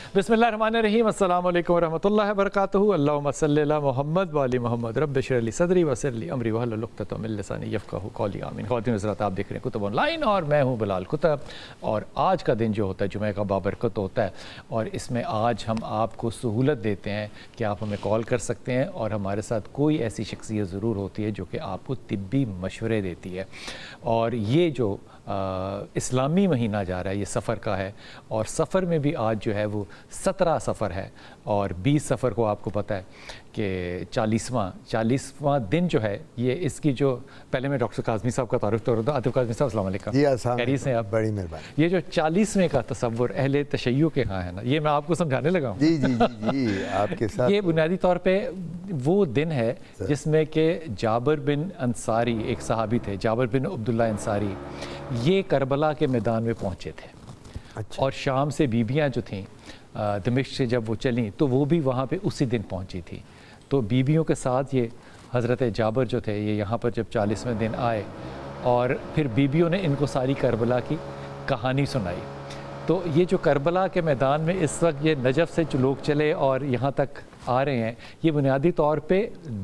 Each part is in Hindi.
बिस्मिल्लाहिर्रहमानिर्रहीम। अस्सलामु अलैकुम वरहमतुल्लाहि वबरकातुहू। अल्लाहुम्मा सल्लि अला मोहम्मद व आलि मोहम्मद। रब्बि इश्रह ली सदरी व यस्सिर ली अमरी वहलुल उक़दतम मिन लिसानी यफ़क़हू क़ौली। आमीन। ख़वातीन हज़रात, आप देख रहे हैं कुतुब ऑनलाइन और मैं हूँ बिलाल कुतुब। और आज का दिन जो होता है जुमे का बाबरकत होता है, और इसमें आज हम आपको सहूलत देते हैं कि आप हमें कॉल कर सकते हैं और हमारे साथ कोई ऐसी शख्सियत ज़रूर होती है जो कि आपको तिब्बी मशवरे देती है। और ये जो इस्लामी महीना जा रहा है, ये सफ़र का है, और सफ़र में भी आज जो है वो 17 सफ़र है, और 20 सफ़र को आपको पता है कि 40वां दिन जो है ये इसकी जो, पहले मैं डॉक्टर काज़मी साहब का तारुफ तो होता। आतिफ काज़मी साहब अस्सलाम वालेकुम। जी अस्सलाम वालेकुम। खैरियत से आप? बड़ी मेहरबानी। ये जो 40वें का तसव्वुर अहले तशय्युअ के यहाँ है ना, ये मैं आपको समझाने लगा हूँ। जी जी जी जी आपके साथ ये बुनियादी तौर पे वो दिन है जिसमें कि जाबिर बिन अंसारी, एक सहाबी थे, जाबिर बिन अब्दुल्ला अंसारी, ये करबला के मैदान में पहुँचे थे। अच्छा। और शाम से बीबियाँ जो थीं दमिश्क से जब वो चलीं तो वो भी वहाँ पे उसी दिन पहुँची थी। तो बीबियों के साथ ये हज़रत जाबिर जो थे, ये यहाँ पर जब 40वें दिन आए और फिर बीबियों ने इनको सारी करबला की कहानी सुनाई। तो ये जो करबला के मैदान में इस वक्त ये नजफ़ से जो लोग चले और यहाँ तक आ रहे हैं, ये बुनियादी तौर पे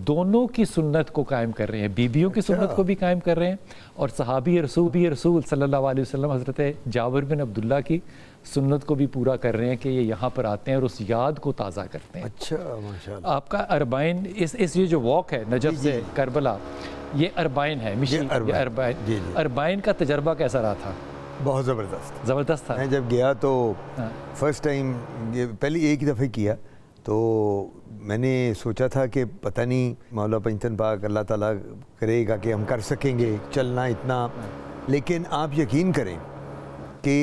दोनों की सुन्नत को कायम कर रहे हैं, बीबियों की सुन्नत को भी कायम कर रहे हैं और सहाबी रसूल सल्लल्लाहु अलैहि वसल्लम हज़रत जाबिर बिन अब्दुल्ला की सुन्नत को भी पूरा कर रहे हैं कि ये यहाँ पर आते हैं और उस याद को ताज़ा करते हैं। अच्छा, माशाअल्लाह। आपका अरबाइन, इस ये जो वॉक है नजफ़ से करबला, ये अरबाइन है, मिशन अरबाइन का तजर्बा कैसा रहा था? बहुत ज़बरदस्त था। मैं जब गया तो फर्स्ट टाइम, ये पहले एक ही दफ़े किया, तो मैंने सोचा था कि पता नहीं मौला पंजतन पाक अल्लाह ताला करेगा कि हम कर सकेंगे चलना इतना। लेकिन आप यकीन करें कि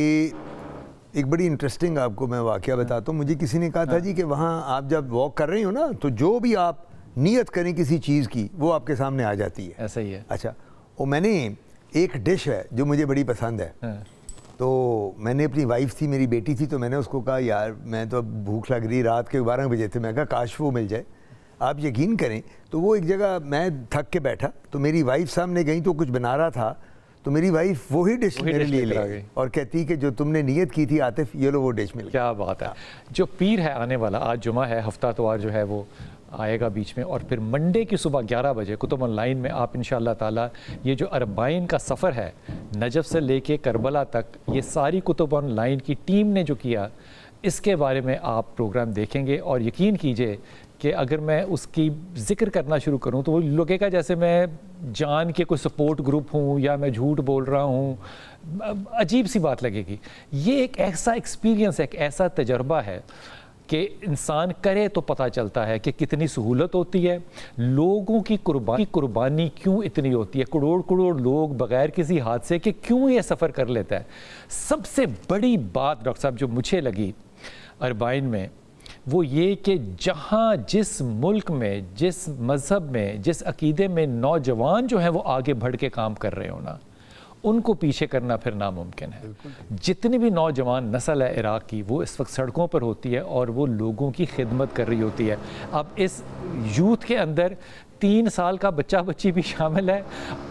एक बड़ी इंटरेस्टिंग आपको मैं वाक़या बताता हूँ। मुझे किसी ने कहा था जी कि वहाँ आप जब वॉक कर रही हो ना, तो जो भी आप नियत करें किसी चीज़ की, वो आपके सामने आ जाती है। ऐसा ही है। अच्छा, वो मैंने एक डिश है जो मुझे बड़ी पसंद है, तो मैंने अपनी वाइफ थी, मेरी बेटी थी, तो मैंने उसको कहा यार मैं तो अब भूख लग रही, रात के 12 बजे थे, मैं कहा काश वो मिल जाए। आप यकीन करें, तो वो एक जगह मैं थक के बैठा, तो मेरी वाइफ सामने गई तो कुछ बना रहा था, तो मेरी वाइफ वही डिश मेरे लिए ले गई और कहती कि जो तुमने नियत की थी आतिफ, ये लो वो डिश मिल गई। क्या बात है। जो पीर है आने वाला, आज जुमा है, हफ्ता तवार जो है वो आएगा बीच में, और फिर मंडे की सुबह 11 बजे कुतुब ऑनलाइन में आप इंशाअल्लाह ताला ये जो अरबाइन का सफ़र है नजफ़ से लेके करबला तक, ये सारी कुतुब ऑनलाइन की टीम ने जो किया, इसके बारे में आप प्रोग्राम देखेंगे। और यकीन कीजिए कि अगर मैं उसकी ज़िक्र करना शुरू करूं तो वो लगेगा जैसे मैं जान के कोई सपोर्ट ग्रुप हूं या मैं झूठ बोल रहा हूं, अजीब सी बात लगेगी। ये एक ऐसा एक्सपीरियंस है, एक ऐसा तजर्बा है कि इंसान करे तो पता चलता है कि कितनी सहूलत होती है, लोगों की कुर्बानी क्यों इतनी होती है, करोड़ लोग बग़ैर किसी हादसे के क्यों ये सफ़र कर लेता है। सबसे बड़ी बात डॉक्टर साहब जो मुझे लगी अरबाइन में, वो ये कि जहाँ जिस मुल्क में, जिस मज़हब में, जिस अकीदे में नौजवान जो हैं वो आगे बढ़ के काम कर रहे हो ना, उनको पीछे करना फिर नामुमकिन है। जितनी भी नौजवान नस्ल है इराक़ की, वो इस वक्त सड़कों पर होती है और वो लोगों की खिदमत कर रही होती है। अब इस यूथ के अंदर 3 साल का बच्चा बच्ची भी शामिल है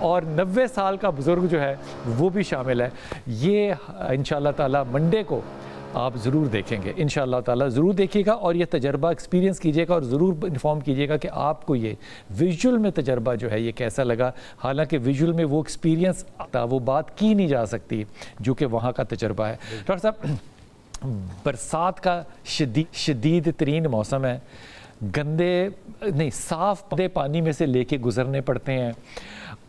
और 90 साल का बुज़ुर्ग जो है वो भी शामिल है। ये इंशाअल्लाह ताला मंडे को आप ज़रूर देखेंगे, इंशाअल्लाह ताला ज़रूर देखिएगा और ये तजर्बा एक्सपीरियंस कीजिएगा और ज़रूर इन्फॉर्म कीजिएगा कि आपको ये विजुअल में तजर्बा जो है ये कैसा लगा। हालांकि विजुअल में वो एक्सपीरियंस आता, वो बात की नहीं जा सकती जो कि वहाँ का तजर्बा है। डॉक्टर साहब, बरसात का शदीद तरीन मौसम है, साफ़ पानी में से लेके गुज़रने पड़ते हैं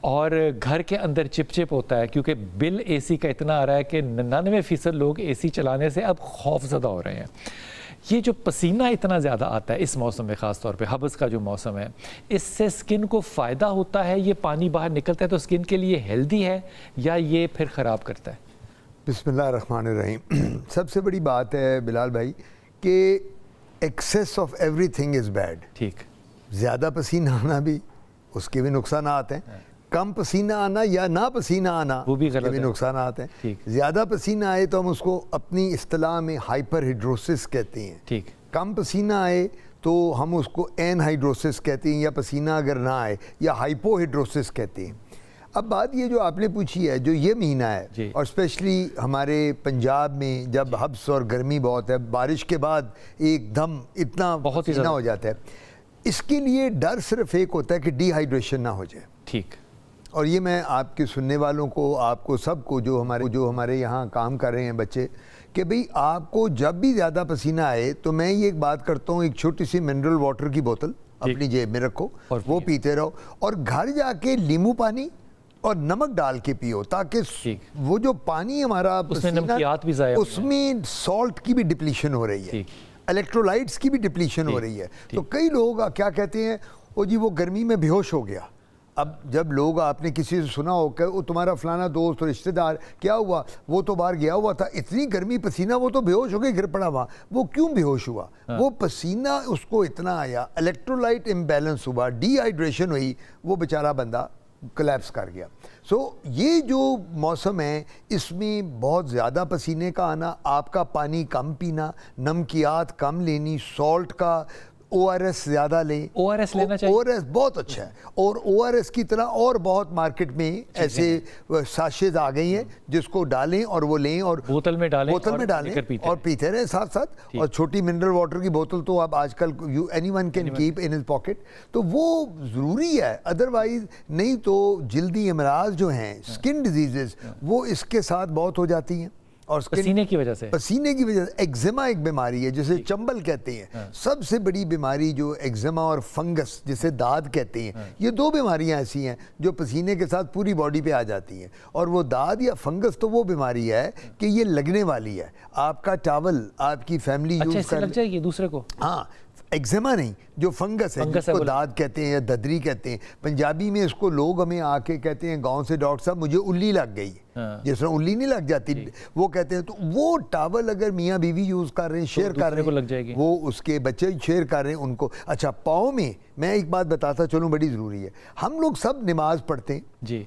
और घर के अंदर चिपचिप होता है, क्योंकि बिल एसी का इतना आ रहा है कि 99% लोग एसी चलाने से अब खौफज़दा हो रहे हैं। ये जो पसीना इतना ज़्यादा आता है इस मौसम में, ख़ास तौर पे हब्स का जो मौसम है, इससे स्किन को फ़ायदा होता है, ये पानी बाहर निकलता है तो स्किन के लिए हेल्दी है या ये फिर ख़राब करता है? बिस्मिल्लाहिर्रहमानिर्रहीम। सबसे बड़ी बात है बिलाल भाई कि excess of everything is bad. ठीक। ज़्यादा पसीना आना भी, उसके भी नुकसान आते हैं। कम पसीना आना या ना पसीना आना, वो भी गलत है, नुकसान आते हैं। ज़्यादा पसीना आए तो हम उसको अपनी इस्तिलाह में हाइपरहिड्रोसिस कहते हैं। ठीक। कम पसीना आए तो हम उसको एनहाइड्रोसिस कहते हैं, या पसीना अगर ना आए या हाइपोहिड्रोसिस कहते हैं। अब बात ये जो आपने पूछी है, जो ये महीना जी। है और स्पेशली हमारे पंजाब में जब हब्स और गर्मी बहुत है, बारिश के बाद एकदम इतना बहुत ही पसीना ज़्यादा। हो जाता है, इसके लिए डर सिर्फ एक होता है कि डिहाइड्रेशन ना हो जाए। ठीक। और ये मैं आपके सुनने वालों को, आपको सबको, जो हमारे यहाँ काम कर रहे हैं बच्चे, कि भाई आपको जब भी ज़्यादा पसीना आए तो मैं ये एक बात करता हूँ, एक छोटी सी मिनरल वाटर की बोतल अपनी जेब में रखो और वो पीते रहो, और घर जाके नींबू पानी और नमक डाल के पियो, ताकि ठीक। वो जो पानी हमारा उसमें पसीना, नमकियात भी ज़ाया हो जाए। उसमें सॉल्ट की भी डिप्लीशन हो रही है, ठीक। इलेक्ट्रोलाइट्स की भी डिप्लीशन हो रही है। तो कई लोग क्या कहते हैं, ओ जी वो गर्मी में बेहोश हो गया। अब जब लोग, आपने किसी से सुना हो कि वो तुम्हारा फलाना दोस्त रिश्तेदार क्या हुआ, वो तो बाहर गया हुआ था, इतनी गर्मी पसीना, वो तो बेहोश हो गया, गिर पड़ा वहाँ। वो क्यों बेहोश हुआ? वो पसीना उसको इतना आया, इलेक्ट्रोलाइट इम्बैलेंस हुआ, डिहाइड्रेशन हुई, वो बेचारा बंदा कोलैप्स कर गया। सो ये जो मौसम है, इसमें बहुत ज़्यादा पसीने का आना, आपका पानी कम पीना, नमकियात कम लेनी, सॉल्ट का ORS ज़्यादा लें। ORS लेना चाहिए। ORS बहुत अच्छा है, और ORS की तरह और बहुत मार्केट में ऐसे साशेज आ गई हैं जिसको डालें और वो लें और बोतल में डालें बोतल में और डालें लेकर पीते और रहें। पीते रहें साथ साथ। और छोटी मिनरल वाटर की बोतल तो अब आजकल anyone can keep in his pocket, तो वो ज़रूरी है। अदरवाइज नहीं तो जल्दी अमराज जो हैं, स्किन डिजीजेस, वो इसके साथ बहुत हो जाती हैं। और पसीने की वजह से। पसीने की वजह से एक्जिमा एक बीमारी है जिसे चंबल कहते हैं। सबसे बड़ी बीमारी जो एक्जिमा और फंगस जिसे दाद कहते हैं, ये दो बीमारियां ऐसी हैं जो पसीने के साथ पूरी बॉडी पे आ जाती हैं। और वो दाद या फंगस तो वो बीमारी है कि ये लगने वाली है। आपका टावल आपकी फैमिली अच्छा, यूज इससे कर लग जाएगी दूसरे को? हाँ, एक्जिमा नहीं, जो फंगस है, फंगस है जिसको बोला। दाद कहते हैं या ददरी कहते हैं। पंजाबी में इसको लोग हमें आके कहते हैं गांव से, डॉक्टर साहब मुझे उल्ली लग गई। जिस तरह उल्ली नहीं लग जाती, वो कहते हैं। तो वो टावल अगर मियाँ बीवी यूज कर रहे हैं, शेयर कर रहे को लग हैं, जाएगी। वो उसके बच्चे शेयर कर रहे हैं उनको। अच्छा, पाँव में मैं एक बात बताता चलूँ, बड़ी ज़रूरी है। हम लोग सब नमाज पढ़ते हैं जी।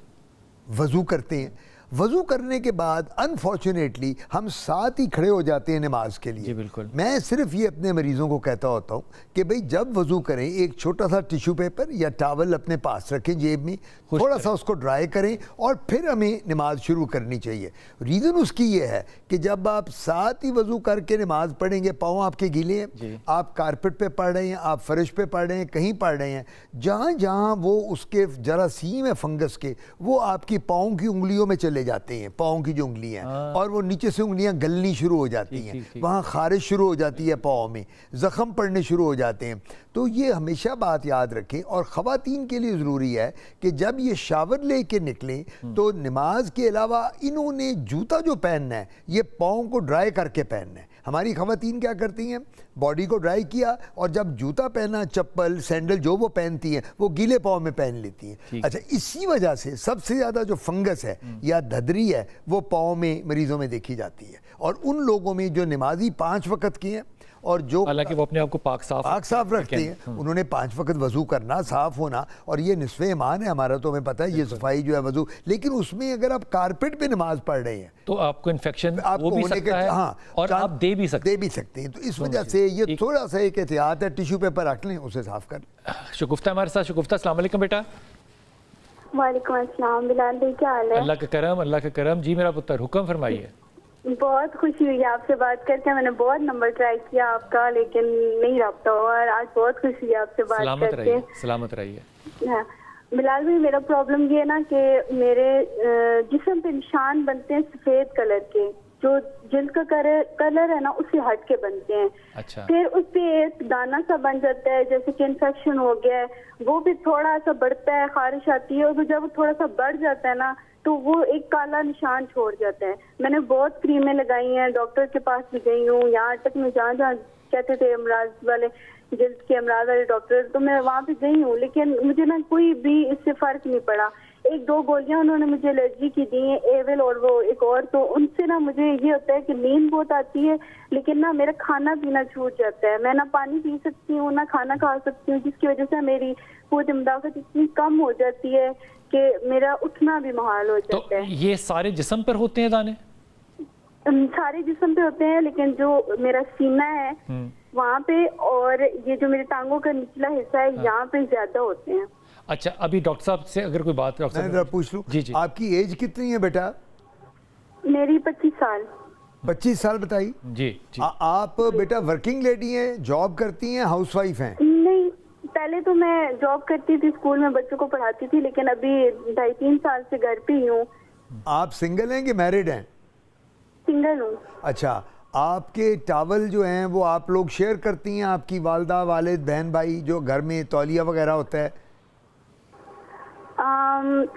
वज़ू करते हैं, वज़ू करने के बाद अनफॉर्चुनेटली हम साथ ही खड़े हो जाते हैं नमाज के लिए। जी बिल्कुल। मैं सिर्फ ये अपने मरीज़ों को कहता होता हूँ कि भाई जब वज़ू करें, एक छोटा सा टिश्यू पेपर या टॉवल अपने पास रखें जेब में, थोड़ा सा उसको ड्राई करें और फिर हमें नमाज शुरू करनी चाहिए। रीज़न उसकी ये है कि जब आप साथ ही वज़ू करके नमाज पढ़ेंगे, पाँव आपके गीले हैं, आप कारपेट पे पढ़ रहे हैं, आप फर्श पे पढ़ रहे हैं, कहीं पढ़ रहे हैं, जहाँ जहाँ वो उसके जरासीम है फंगस के, वो आपकी पाँव की उंगलियों में चले जाते हैं, पाँव की जो उंगलियां हैं, और वो नीचे से उंगलियां गलनी शुरू हो जाती हैं, वहाँ खारिश शुरू हो जाती है, पाँव में ज़ख़म पड़ने शुरू हो जाते हैं। तो ये हमेशा बात याद रखें। और ख़वातीन के लिए ज़रूरी है कि जब ये शावर लेके निकलें तो नमाज के अलावा इन्होंने जूता जो पहनना है, ये पाँव को ड्राई करके पहनना है। हमारी ख़वातीन क्या करती हैं, बॉडी को ड्राई किया और जब जूता पहना, चप्पल सैंडल जो वो पहनती हैं, वो गीले पाँव में पहन लेती हैं। अच्छा, इसी वजह से सबसे ज़्यादा जो फंगस है या धदरी है, वो पाँव में मरीज़ों में देखी जाती है। और उन लोगों में जो नमाजी 5 वक़्त की हैं और जो हालांकि वो अपने आप को पाक साफ रखते हैं, उन्होंने 5 वक़्त वज़ू करना, साफ़ होना, और ये निस्फ़े ईमान है हमारा, तो हमें पता है ये सफाई जो है वज़ू। लेकिन उसमें अगर आप कारपेट पे नमाज पढ़ रहे हैं तो आपको इन्फेक्शन आपको हो भी होने सकता के, है, हाँ, और आप दे भी सकते हैं। तो इस वजह से ये थोड़ा सा एक एहतियात है, टिश्यू पेपर रख लें, उसे साफ़ कर लें। शगुफ्ता हमारे साथ। शगुफ्ता, अस्सलाम वालेकुम बेटा। वालेकुम अस्सलाम। बिलाल भाई क्या हाल है? अल्लाह का करम, अल्लाह का करम। जी मेरा पुत्र, हुक्म फरमाइए। बहुत खुशी हुई आपसे बात करके। मैंने बहुत नंबर ट्राई किया आपका, लेकिन नहीं रब्ता हुआ, और आज बहुत खुशी हुई आपसे बात सलामत करके। रहिए, सलामत रहिए। हाँ, बिलाल भाई मेरा प्रॉब्लम ये है ना कि मेरे जिस्म पे निशान बनते हैं सफेद कलर के, जो जिल्द का कलर है ना उससे हट के बनते हैं। अच्छा। फिर उस पे एक दाना सा बन जाता है, जैसे कि इन्फेक्शन हो गया है, वो भी थोड़ा सा बढ़ता है, खारिश आती है, और जब वो थोड़ा सा बढ़ जाता है ना तो वो एक काला निशान छोड़ जाता है। मैंने बहुत क्रीमें लगाई हैं, डॉक्टर के पास भी गई हूँ, यहाँ तक मैं जहाँ जहाँ कहते थे अमराज वाले, जिल्द के अमराज वाले डॉक्टर, तो मैं वहाँ पे गई हूँ, लेकिन मुझे ना कोई भी इससे फर्क नहीं पड़ा। 1-2 गोलियां उन्होंने मुझे एलर्जी की दी है, एविल और वो एक और, तो उनसे ना मुझे ये होता है कि नींद बहुत आती है, लेकिन ना मेरा खाना पीना छूट जाता है। मैं ना पानी पी सकती हूँ ना खाना खा सकती हूँ, जिसकी वजह से मेरी कुव्वत मुदाफ़त इतनी कम हो जाती है कि मेरा उठना भी मुहाल हो तो जाता है। ये सारे जिस्म पर होते हैं दाने? सारे जिस्म पे होते हैं, लेकिन जो मेरा सीना है वहाँ पे, और ये जो मेरी टांगों का निचला हिस्सा है यहाँ पे ज्यादा होते हैं। अच्छा, अभी डॉक्टर साहब से अगर कोई बात डॉक्टर मैं जरा साहब पूछ लूँ, जी जी आपकी एज कितनी है बेटा? मेरी 25 साल। 25 साल बताइए। जी जी आप बेटा वर्किंग लेडी हैं, जॉब करती हैं, हाउसवाइफ हैं? नहीं, पहले तो मैं जॉब करती थी, स्कूल में बच्चों को पढ़ाती थी, लेकिन अभी 2.5-3 साल से घर पे ही हूँ। आप सिंगल हैं कि मैरिड हैं? सिंगल हूँ। अच्छा, आपके टावल जो हैं वो आप लोग शेयर करती हैं, आपकी वालदा, वालिद, बहन, भाई, जो घर में तौलिया वगैरह होता है?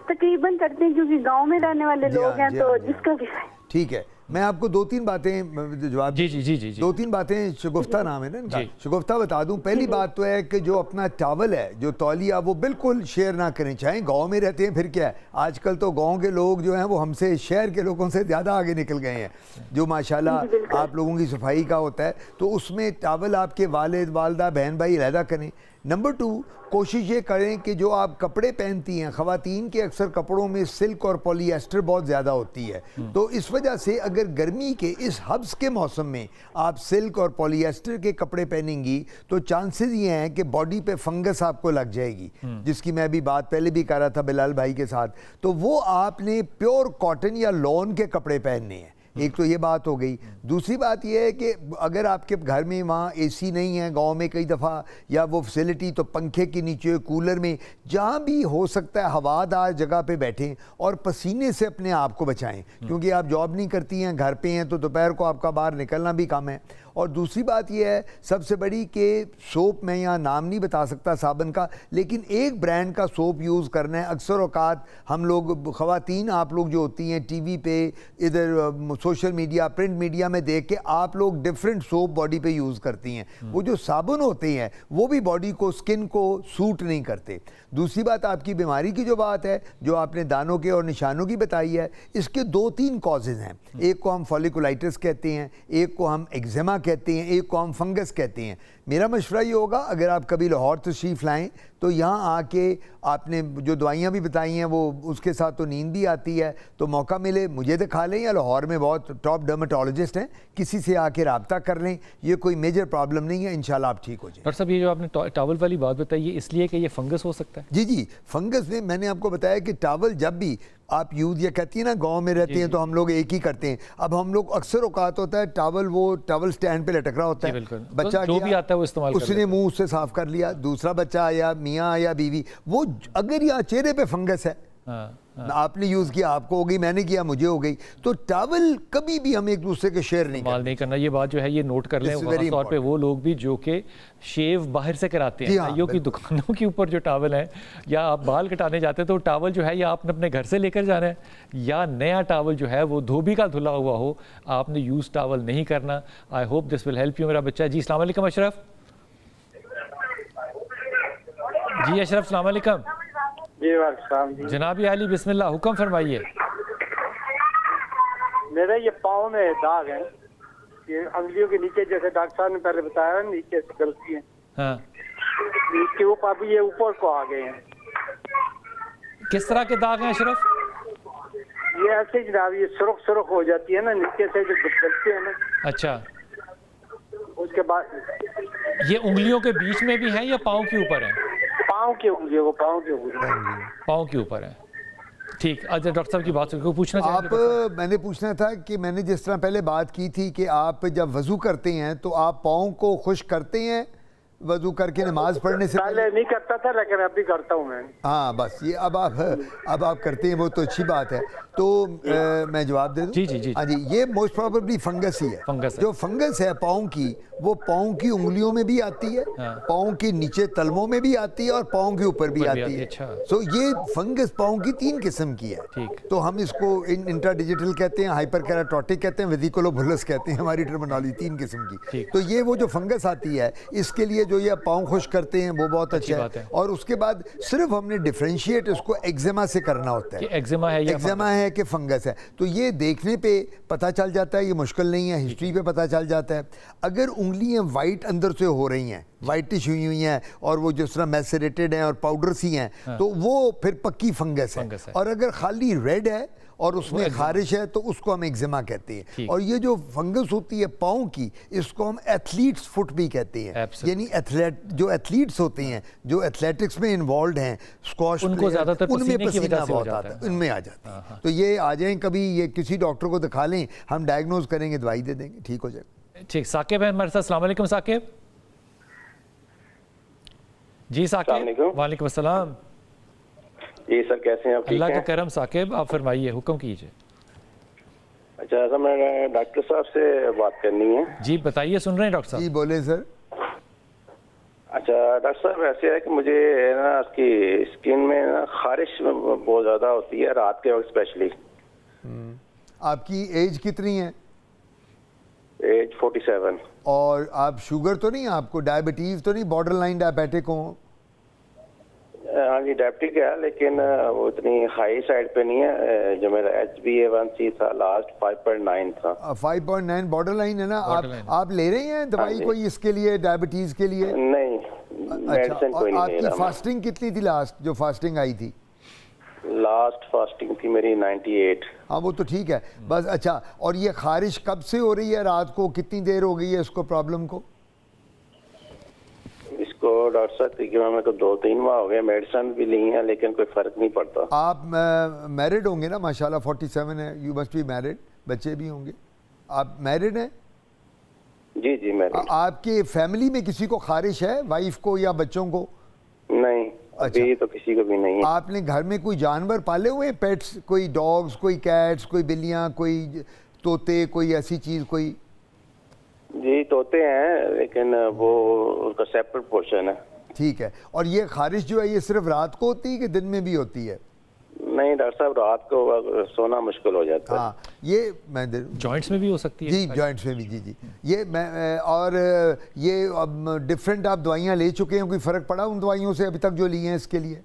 तकरीबन करते हैं, क्योंकि गांव में रहने वाले जी लोग हाँ, हैं, जी तो हाँ, जी हाँ। जिसका भी। ठीक है, मैं आपको 2-3 बातें जवाब जी जी जी जी जी 2-3 बातें, शगुफ्ता नाम है ना इनका, जी। शगुफ्ता बता दूं। पहली बात तो है कि जो अपना टावल है, जो तौलिया, वो बिल्कुल शेयर ना करें, चाहे गांव में रहते हैं फिर क्या है। आजकल तो गांव के लोग जो हैं वो हमसे, शहर के लोगों से ज़्यादा आगे निकल गए हैं, जो माशाल्लाह आप लोगों की सफाई का होता है। तो उसमें टावल आपके वालिद, वालदा, बहन भाई अलहदा करें। नंबर 2, कोशिश ये करें कि जो आप कपड़े पहनती हैं, ख़वातीन के अक्सर कपड़ों में सिल्क और पॉलीएस्टर बहुत ज़्यादा होती है, तो इस वजह से अगर गर्मी के इस हब्स के मौसम में आप सिल्क और पॉलीएस्टर के कपड़े पहनेंगी तो चांसेस ये हैं कि बॉडी पे फंगस आपको लग जाएगी, जिसकी मैं अभी बात पहले भी कर रहा था बिलाल भाई के साथ। तो वो आपने प्योर कॉटन या लॉन के कपड़े पहनने हैं। एक तो ये बात हो गई। दूसरी बात ये है कि अगर आपके घर में वहाँ एसी नहीं है, गांव में कई दफ़ा, या वो फैसिलिटी, तो पंखे के नीचे, कूलर में, जहाँ भी हो सकता है हवादार जगह पे बैठें और पसीने से अपने आप को बचाएं, क्योंकि आप जॉब नहीं करती हैं, घर पे हैं, तो दोपहर को आपका बाहर निकलना भी कम है। और दूसरी बात यह है सबसे बड़ी कि सोप, मैं यहाँ नाम नहीं बता सकता साबन का, लेकिन एक ब्रांड का सोप यूज़ करना है। अक्सर औकात हम लोग, ख़वातीन आप लोग जो होती हैं, टीवी पे, इधर सोशल मीडिया, प्रिंट मीडिया में देख के आप लोग डिफरेंट सोप बॉडी पे यूज़ करती हैं। वो जो साबुन होते हैं वो भी बॉडी को, स्किन को सूट नहीं करते। दूसरी बात, आपकी बीमारी की जो बात है, जो आपने दानों के और निशानों की बताई है, इसके 2-3 कॉजेज़ हैं। एक को हम फॉलिकुलाइटिस कहते हैं, एक को हम एक्जिमा कहते हैं, एक को हम फंगस कहते हैं। मेरा मशवरा ये होगा, अगर आप कभी लाहौर तशरीफ़ लाएं तो यहाँ आके आपने जो दवाइयाँ भी बताई हैं वो, उसके साथ तो नींद भी आती है, तो मौका मिले मुझे दिखा लें, या लाहौर में बहुत टॉप डर्माटोलॉजिस्ट हैं, किसी से आके रब्ता कर लें। ये कोई मेजर प्रॉब्लम नहीं है, इंशाल्लाह आप ठीक हो जाए। डॉक्टर साहब, ये जो आपने टावल वाली बात बताई, ये इसलिए कि ये फंगस हो सकता है? जी जी, फंगस में मैंने आपको बताया कि टावल जब भी आप यूज़, ये कहती है ना गांव में रहते हैं तो हम लोग एक ही करते हैं। अब हम लोग अक्सर औकात होता है टावल, वो टावल स्टैंड पे लटक रहा होता है, बच्चा जो भी आता है वो इस्तेमाल कर उसने मुंह से साफ कर लिया, दूसरा बच्चा आया, मियाँ आया, बीवी, वो अगर यहाँ चेहरे पे फंगस है, आपने यूज़ किया, आपको हो गई, मैंने किया, मुझे हो गई, तो टावल कभी भी हम एक दूसरे के शेयर नहीं इस्तेमाल नहीं करना। ये बात जो है ये नोट कर लें, खास तौर पे वो लोग भी जो कि शेव बाहर से कराते हैं, नाइयों की दुकानों के ऊपर जो टावल हैं, या आप बाल कटाने जाते हैं तो टावल जो है या आपने अपने घर से लेकर जाना है, या नया टावल जो है वो धोबी का धुला हुआ हो, आपने यूज़ टावल नहीं करना। I hope this will help you मेरा बच्चा। जी अस्सलाम वालेकुम अशरफ। जी अशरफ, अस्सलाम वालेकुम। जी वालेकुम। जनाबी आली, बिस्मिल्लाह, हुक्म फरमाइए। मेरे ये पाँव में दाग हैं, ये अंगलियों के नीचे, जैसे डॉक्टर साहब ने पहले बताया, नीचे से गलती है, हाँ, नीचे ऊपर, अभी ये ऊपर को आ गए हैं। किस तरह के दाग हैं अशरफ? ये ऐसे जनाब, ये सुरख सुरख हो जाती है ना नीचे से, जो गलती है ना, अच्छा, उसके बाद ये उंगलियों के बीच में भी हैं या पाँव के ऊपर है? पाँव की उंगलियों को, पाँव की उंगलियों, पाँव के ऊपर है। ठीक, अच्छा डॉक्टर साहब की बात को पूछना आप, मैंने पूछना था कि मैंने जिस तरह पहले बात की थी कि आप जब वज़ू करते हैं तो आप पाँव को खुश्क करते हैं वज़ू करके नमाज पढ़ने से पहले नहीं करता था, लेकिन अभी करता हूँ मैं। हाँ बस ये अब आप करते हैं, वो तो अच्छी बात है। तो मैं जवाब दे दूं? जी जी जी। हाँ जी, ये मोस्ट प्रोबेबली फंगस ही है। फंगस है। जो फंगस है पाँव की, वो पाँव की उंगलियों में भी आती है, हाँ। पाँव के नीचे तलवों में भी आती है और पाँव के ऊपर भी आती है। अच्छा। सो ये फंगस पाँव की 3 किस्म की है। ठीक। तो हम इसको इंट्राडिजिटल कहते हैं, हाइपर केराटोटिक कहते हैं, वेजिकुलोबुलस कहते हैं, हमारी टर्मिनोलॉजी 3 किस्म की। ठीक। तो ये वो जो फंगस आती है, इसके लिए जो ये पाँव खुश करते हैं वो बहुत अच्छा बात है। है। और उसके बाद सिर्फ हमने डिफरेंशिएट उसको एक्जिमा से करना होता है कि एक्जिमा है या एक्जिमा है कि फंगस है। तो ये देखने पे पता चल जाता है, ये मुश्किल नहीं है, हिस्ट्री पे पता चल जाता है। अगर उंगलियां वाइट अंदर से हो रही हैं, वाइटिश हुई हुई हैं और वो जिस तरह मैसेरेटेड हैं और पाउडर सी हैं, तो वो फिर पक्की फंगस है। और अगर खाली रेड है और उसमें खारिश है तो उसको हम एक्जिमा कहते हैं। और ये जो फंगस होती है पाँव की, इसको हम एथलीट्स फुट भी कहते हैं। यानी जो एथलीट्स होते हैं, जो एथलेटिक्स में इन्वॉल्व हैं, स्क्वाश, उनको ज़्यादातर उनमें पसीना बहुत आता है, उनमें आ जाता है। तो ये आ जाएं कभी, ये किसी डॉक्टर को दिखा लें, हम डायग्नोज करेंगे, दवाई दे देंगे, ठीक हो जाएगा। ठीक, साकिब है हमारे साथ। अस्सलाम वालेकुम साकिब। जी साकिब, वालेकुम अस्सलाम। जी सर, कैसे हैं आप? अल्लाह का करम साकिब, आप फरमाइए, हुक्म कीजिए। अच्छा सर, मैं डॉक्टर साहब से बात करनी है। जी बताइए, सुन रहे हैं डॉक्टर साहब। जी बोले सर। अच्छा डॉक्टर साहब, ऐसे है कि मुझे ना आपकी स्किन में ना खारिश बहुत ज़्यादा होती है रात के वक्त स्पेशली। आपकी एज कितनी है? एज 47। और आप शुगर तो नहीं, आपको डायबिटीज़ तो नहीं, बॉर्डर लाइन डायबिटिक हो? हाँ जी, डायबिटिक है, लेकिन वो इतनी हाई साइड पे नहीं है। जो मेरा HbA1c था लास्ट 5.9 था। 5.9 बॉर्डर लाइन है ना? आप ले रहे हैं दवाई कोई इसके लिए, डायबिटीज़ के लिए? नहीं, मेडिसिन कोई नहीं ले रहा। आपकी फास्टिंग कितनी थी लास्ट, जो फास्टिंग आई थी? लास्ट फास्टिंग थी मेरी 98। हाँ वो तो ठीक है बस। अच्छा, और ये खारिश कब से हो रही है रात को, कितनी देर हो गई है इसको, प्रॉब्लम को? इसको डॉक्टर साहब तकरीबन मेरे को 2-3 माह हो गए, मेडिसिन भी ली है लेकिन कोई फर्क नहीं पड़ता। आप मैरिड होंगे ना? माशाल्लाह 47 है, यू मस्ट बी मैरिड, बच्चे भी होंगे। आप मैरिड हैं? जी जी मैरिड। आपके फैमिली में किसी को खारिश है, वाइफ को या बच्चों को? नहीं, अभी तो किसी को भी नहीं है। आपने घर में कोई जानवर पाले हुए हैं, पेट्स, कोई डॉग्स, कोई कैट्स, कोई बिल्लियाँ, कोई तोते, कोई ऐसी चीज़ कोई? जी तोते हैं, लेकिन वो उसका सेपरेट पोर्शन है। ठीक है। और ये खारिश जो है ये सिर्फ रात को होती है कि दिन में भी होती है? नहीं डॉक्टर साहब, रात को सोना मुश्किल हो जाता है। हाँ, ये मैं जॉइंट्स में भी हो सकती है? जी जॉइंट्स में भी, जी जी। ये मैं और ये अब डिफरेंट आप दवाइयाँ ले चुके हैं, कोई फ़र्क पड़ा उन दवाइयों से अभी तक जो ली हैं इसके लिए?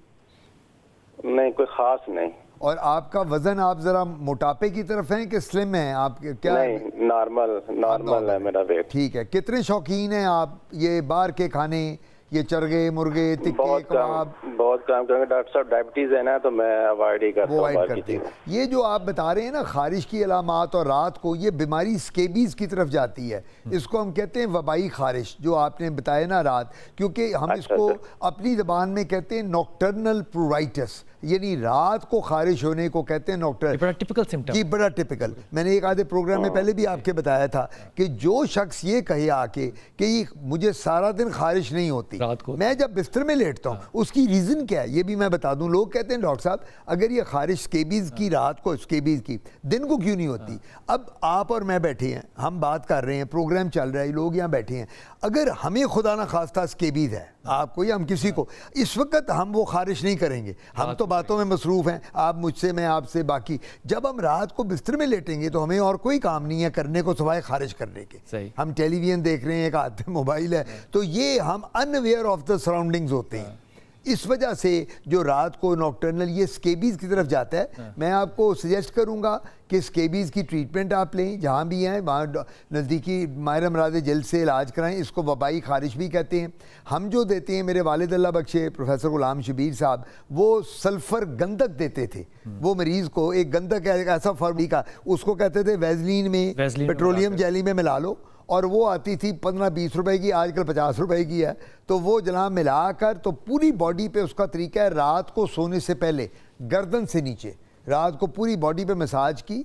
नहीं, कोई ख़ास नहीं। और आपका वजन, आप ज़रा मोटापे की तरफ हैं कि स्लिम हैं आप, क्या? नहीं, नॉर्मल है मेरा वेट। ठीक है। कितने शौकीन हैं आप ये बाहर के खाने, ये चरगे, मुर्गे, तिक्के, कबाब? बहुत कम, क्योंकि डॉक्टर साहब डायबिटीज़ है ना, तो मैं अवॉइड ही करता हूँ। अवॉइड करते हैं। ये जो आप बता रहे हैं ना खारिश की अलामात, और रात को ये बीमारी स्केबीज़ की तरफ जाती है, इसको हम कहते हैं वबाई खारिश, जो आपने बताया ना रात, क्योंकि हम इसको अपनी ज़बान में कहते हैं नॉक्टर्नल प्रूराइटिस, यानी रात को खारिश होने को कहते हैं नॉक्टर। बड़ा टिपिकल सिम्टम जी, बड़ा टिपिकल। मैंने एक आधे प्रोग्राम में पहले भी आपके बताया था कि जो शख्स ये कहे आके कि मुझे सारा दिन खारिश नहीं होती रात को, मैं जब बिस्तर में लेटता हूँ, उसकी रीज़न क्या है ये भी मैं बता दूं। लोग कहते हैं डॉक्टर साहब अगर ये खारिश स्केबीज़ की रात को, स्केबीज़ की दिन को क्यों नहीं होती? अब आप और मैं बैठे हैं, हम बात कर रहे हैं, प्रोग्राम चल रहा है, लोग यहाँ बैठे हैं, अगर हमें खुदा ना खास्ता स्केबीज़ है, आपको या हम किसी को, इस वक्त हम वो खारिश नहीं करेंगे, हम तो बातों में मसरूफ़ हैं, आप मुझसे, मैं आपसे, बाकी जब हम रात को बिस्तर में लेटेंगे तो हमें और कोई काम नहीं है करने को सिवाय खारिश करने के। हम टेलीविज़न देख रहे हैं, एक हाथ में मोबाइल है, तो ये हम अनअवेयर ऑफ द सराउंडिंग्स होते हैं। इस वजह से जो रात को नॉक्टर्नल ये स्केबीज़ की तरफ जाता है। मैं आपको सजेस्ट करूंगा कि स्केबीज़ की ट्रीटमेंट आप लें, जहाँ भी हैं वहाँ नज़दीकी माहिर अमराज़ जल्द से इलाज कराएं। इसको वबाई खारिश भी कहते हैं। हम जो देते हैं, मेरे वालिद अल्लाह बख्शे प्रोफेसर गुलाम शबीर साहब, वो सल्फ़र गंधक देते थे। वो मरीज़ को एक गंधक है, एक ऐसा फर्मी का, उसको कहते थे वैज़लीन में, पेट्रोलियम जेली में मिला लो, और वो आती थी 15-20 रुपए की, आजकल 50 रुपए की है। तो वो जनाब मिलाकर, तो पूरी बॉडी पे उसका तरीका है, रात को सोने से पहले गर्दन से नीचे रात को पूरी बॉडी पे मसाज की,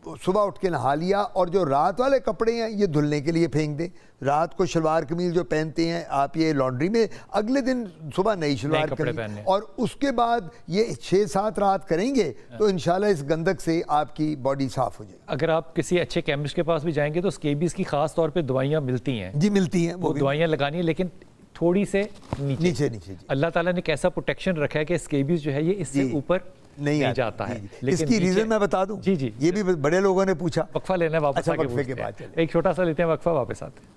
सुबह उठ के नहा लिया, और जो रात वाले कपड़े हैं ये धुलने के लिए फेंक दें। रात को शलवार कमीज जो पहनते हैं आप, ये लॉन्ड्री में, अगले दिन सुबह नई शलवार कमीज, और उसके बाद ये 6-7 रात करेंगे तो इंशाल्लाह इस गंधक से आपकी बॉडी साफ हो जाएगी। अगर आप किसी अच्छे केमिस्ट के पास भी जाएंगे तो स्केबीज़ की खास तौर पे दवाइयाँ मिलती हैं। जी मिलती हैं, वो दवाइयाँ लगानी है, लेकिन थोड़ी से नीचे। अल्लाह ताला ने कैसा प्रोटेक्शन रखा है कि स्केबीज़ जो है ये इससे ऊपर नहीं जाता है। इसकी रीजन मैं बता दूं। जी जी, ये भी बड़े लोगों ने पूछा। वक्फा लेना है, वापस आके वक्फे के बाद एक छोटा सा लेते हैं वक्फा, वापस आते हैं।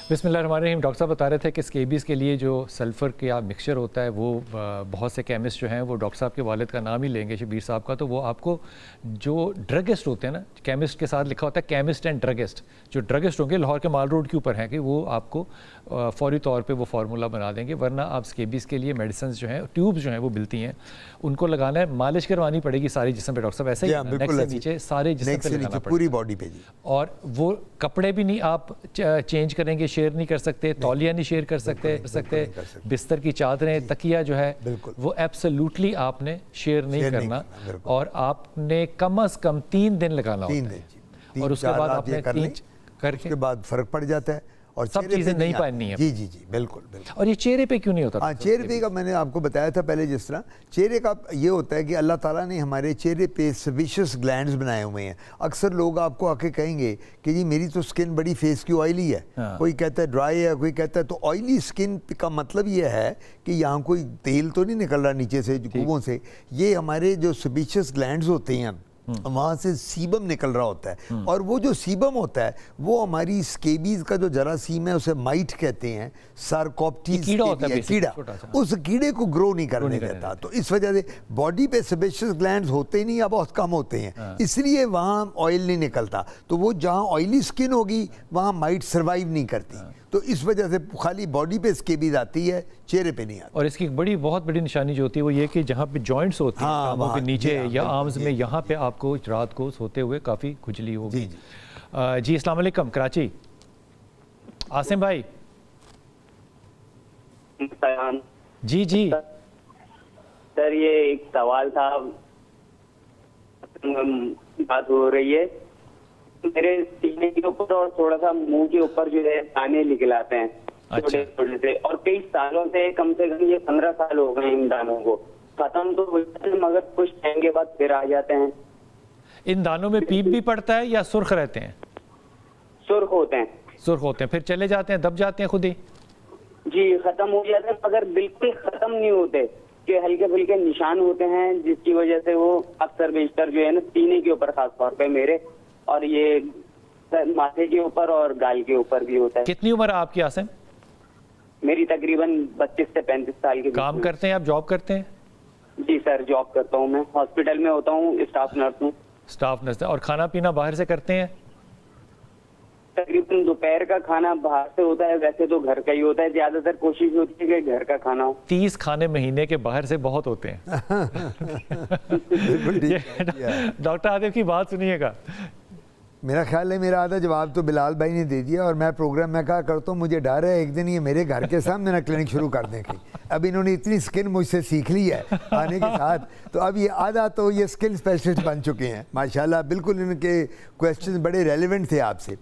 बिस्मिल्लाहिर्रहमानिर्रहीम। डॉक्टर साहब बता रहे थे कि स्केबीज़ के लिए जो सल्फ़र का मिक्सचर होता है वो बहुत से केमिस्ट जो हैं वो डॉक्टर साहब के वालिद का नाम ही लेंगे, शबीर साहब का, तो वो आपको जो ड्रगिस्ट होते हैं ना, केमिस्ट के साथ लिखा होता है केमिस्ट एंड ड्रगिस्ट, जो ड्रगिस्ट होंगे लाहौर के माल रोड के ऊपर हैं कि वो आपको फ़ौरी तौर पे वो फार्मूला बना देंगे, वरना आप स्केबीज़ के लिए मेडिसिन जो हैं, ट्यूब्स जो हैं वो मिलती हैं, उनको लगाना है, मालिश करवानी पड़ेगी सारी जिस्म पे डॉक्टर साहब, ऐसे ही नेक से नीचे सारे जिस्म पे लगाना पड़ेगा, पूरी बॉडी पे जी। और वो कपड़े भी नहीं आप चेंज करेंगे, शेयर नहीं कर सकते, तौलिया नहीं शेयर कर सकते, बिस्तर की चादरें, तकिया जो है वो एब्सोल्युटली आपने शेयर नहीं करना, और आपने कम से कम 3 दिन लगाना होता है, और उसके बाद आपने 3 करके उसके बाद फर्क पड़ जाता है और सब चीज़ें नहीं पहननी है। जी जी जी, बिल्कुल बिल्कुल। और ये चेहरे पे क्यों नहीं होता? हाँ, चेहरे पे का मैंने आपको बताया था पहले, जिस तरह चेहरे का ये होता है कि अल्लाह ताला ने हमारे चेहरे पे सेबेशियस ग्लैंड्स बनाए हुए हैं। अक्सर लोग आपको आके कहेंगे कि जी मेरी तो स्किन बड़ी फेस की ऑयली है, कोई कहता है ड्राई है, कोई कहता है, तो ऑयली स्किन का मतलब ये है कि यहाँ कोई तेल तो नहीं निकल रहा नीचे से कुबों से, ये हमारे जो सेबेशियस ग्लैंड्स होते हैं वहाँ से सीबम निकल रहा होता है, और वो जो सीबम होता है वो हमारी स्केबीज का जो जरासीम है उसे माइट कहते हैं, सार्कोप्टीज कीड़ा, उस कीड़े को ग्रो नहीं करने देता। तो इस वजह से बॉडी पे सेबेशियस ग्लैंड्स होते नहीं या बहुत कम होते हैं, इसलिए वहाँ ऑयल नहीं निकलता। तो वो जहाँ ऑयली स्किन होगी वहाँ माइट सर्वाइव नहीं करती, तो इस वजह से खाली बॉडी पे स्केबीज आती है, चेहरे पे नहीं आती। और इसकी बड़ी बहुत बड़ी निशानी जो होती है वो ये कि जहाँ पे जॉइंट्स होती हैं, टांगों के नीचे या आर्म्स में, यहाँ पे आपको रात को सोते हुए काफ़ी खुजली होगी। जी अस्सलाम वालेकुम, कराची। आसिम भाई जी जी सर, ये एक सवाल था, बात हो रही है, मेरे सीने के ऊपर और थोड़ा सा मुंह के ऊपर जो है दाने निकल आते हैं छोटे छोटे से, और कई सालों से, कम से कम ये 15 साल हो गए इन दानों को, खत्म तो हो जाते हैं मगर कुछ टाइम के बाद फिर आ जाते हैं। इन दानों में पीप भी पड़ता है या सुर्ख रहते हैं? सुर्ख होते हैं। सुर्ख होते हैं, फिर चले जाते हैं, दब जाते हैं खुद ही? जी, खत्म हो जाते हैं, मगर बिल्कुल खत्म नहीं होते, कि हल्के फुल्के निशान होते हैं, जिसकी वजह से वो अक्सर बेशतर जो है ना सीने के ऊपर खास तौर पे मेरे, और ये माथे के ऊपर और गाल के ऊपर भी होता है। कितनी उम्र है आपकी आसिम? मेरी तकरीबन 25 से 35 साल की। काम करते हैं आप, जॉब करते हैं? जी सर, जॉब करता हूँ, मैं हॉस्पिटल में होता हूँ, स्टाफ नर्स हूँ। Staff nurse. और खाना पीना बाहर से करते हैं? तकरीबन दोपहर का खाना बाहर से होता है, वैसे तो घर का ही होता है, ज्यादातर कोशिश होती है कि घर का खाना हो। 30 खाने महीने के बाहर से बहुत होते हैं। डॉक्टर आदिफ की बात सुनिएगा। मेरा ख्याल है मेरा आधा जवाब तो बिलाल भाई ने दे दिया, और मैं प्रोग्राम में कहा करता हूँ मुझे डर है एक दिन ये मेरे घर के सामने ना क्लिनिक शुरू कर दें कहीं। अब इन्होंने इतनी स्किन मुझसे सीख ली है आने के साथ, तो अब ये आधा तो ये स्किन स्पेशलिस्ट बन चुके हैं माशाल्लाह। बिल्कुल इनके क्वेश्चन बड़े रेलिवेंट थे आपसे।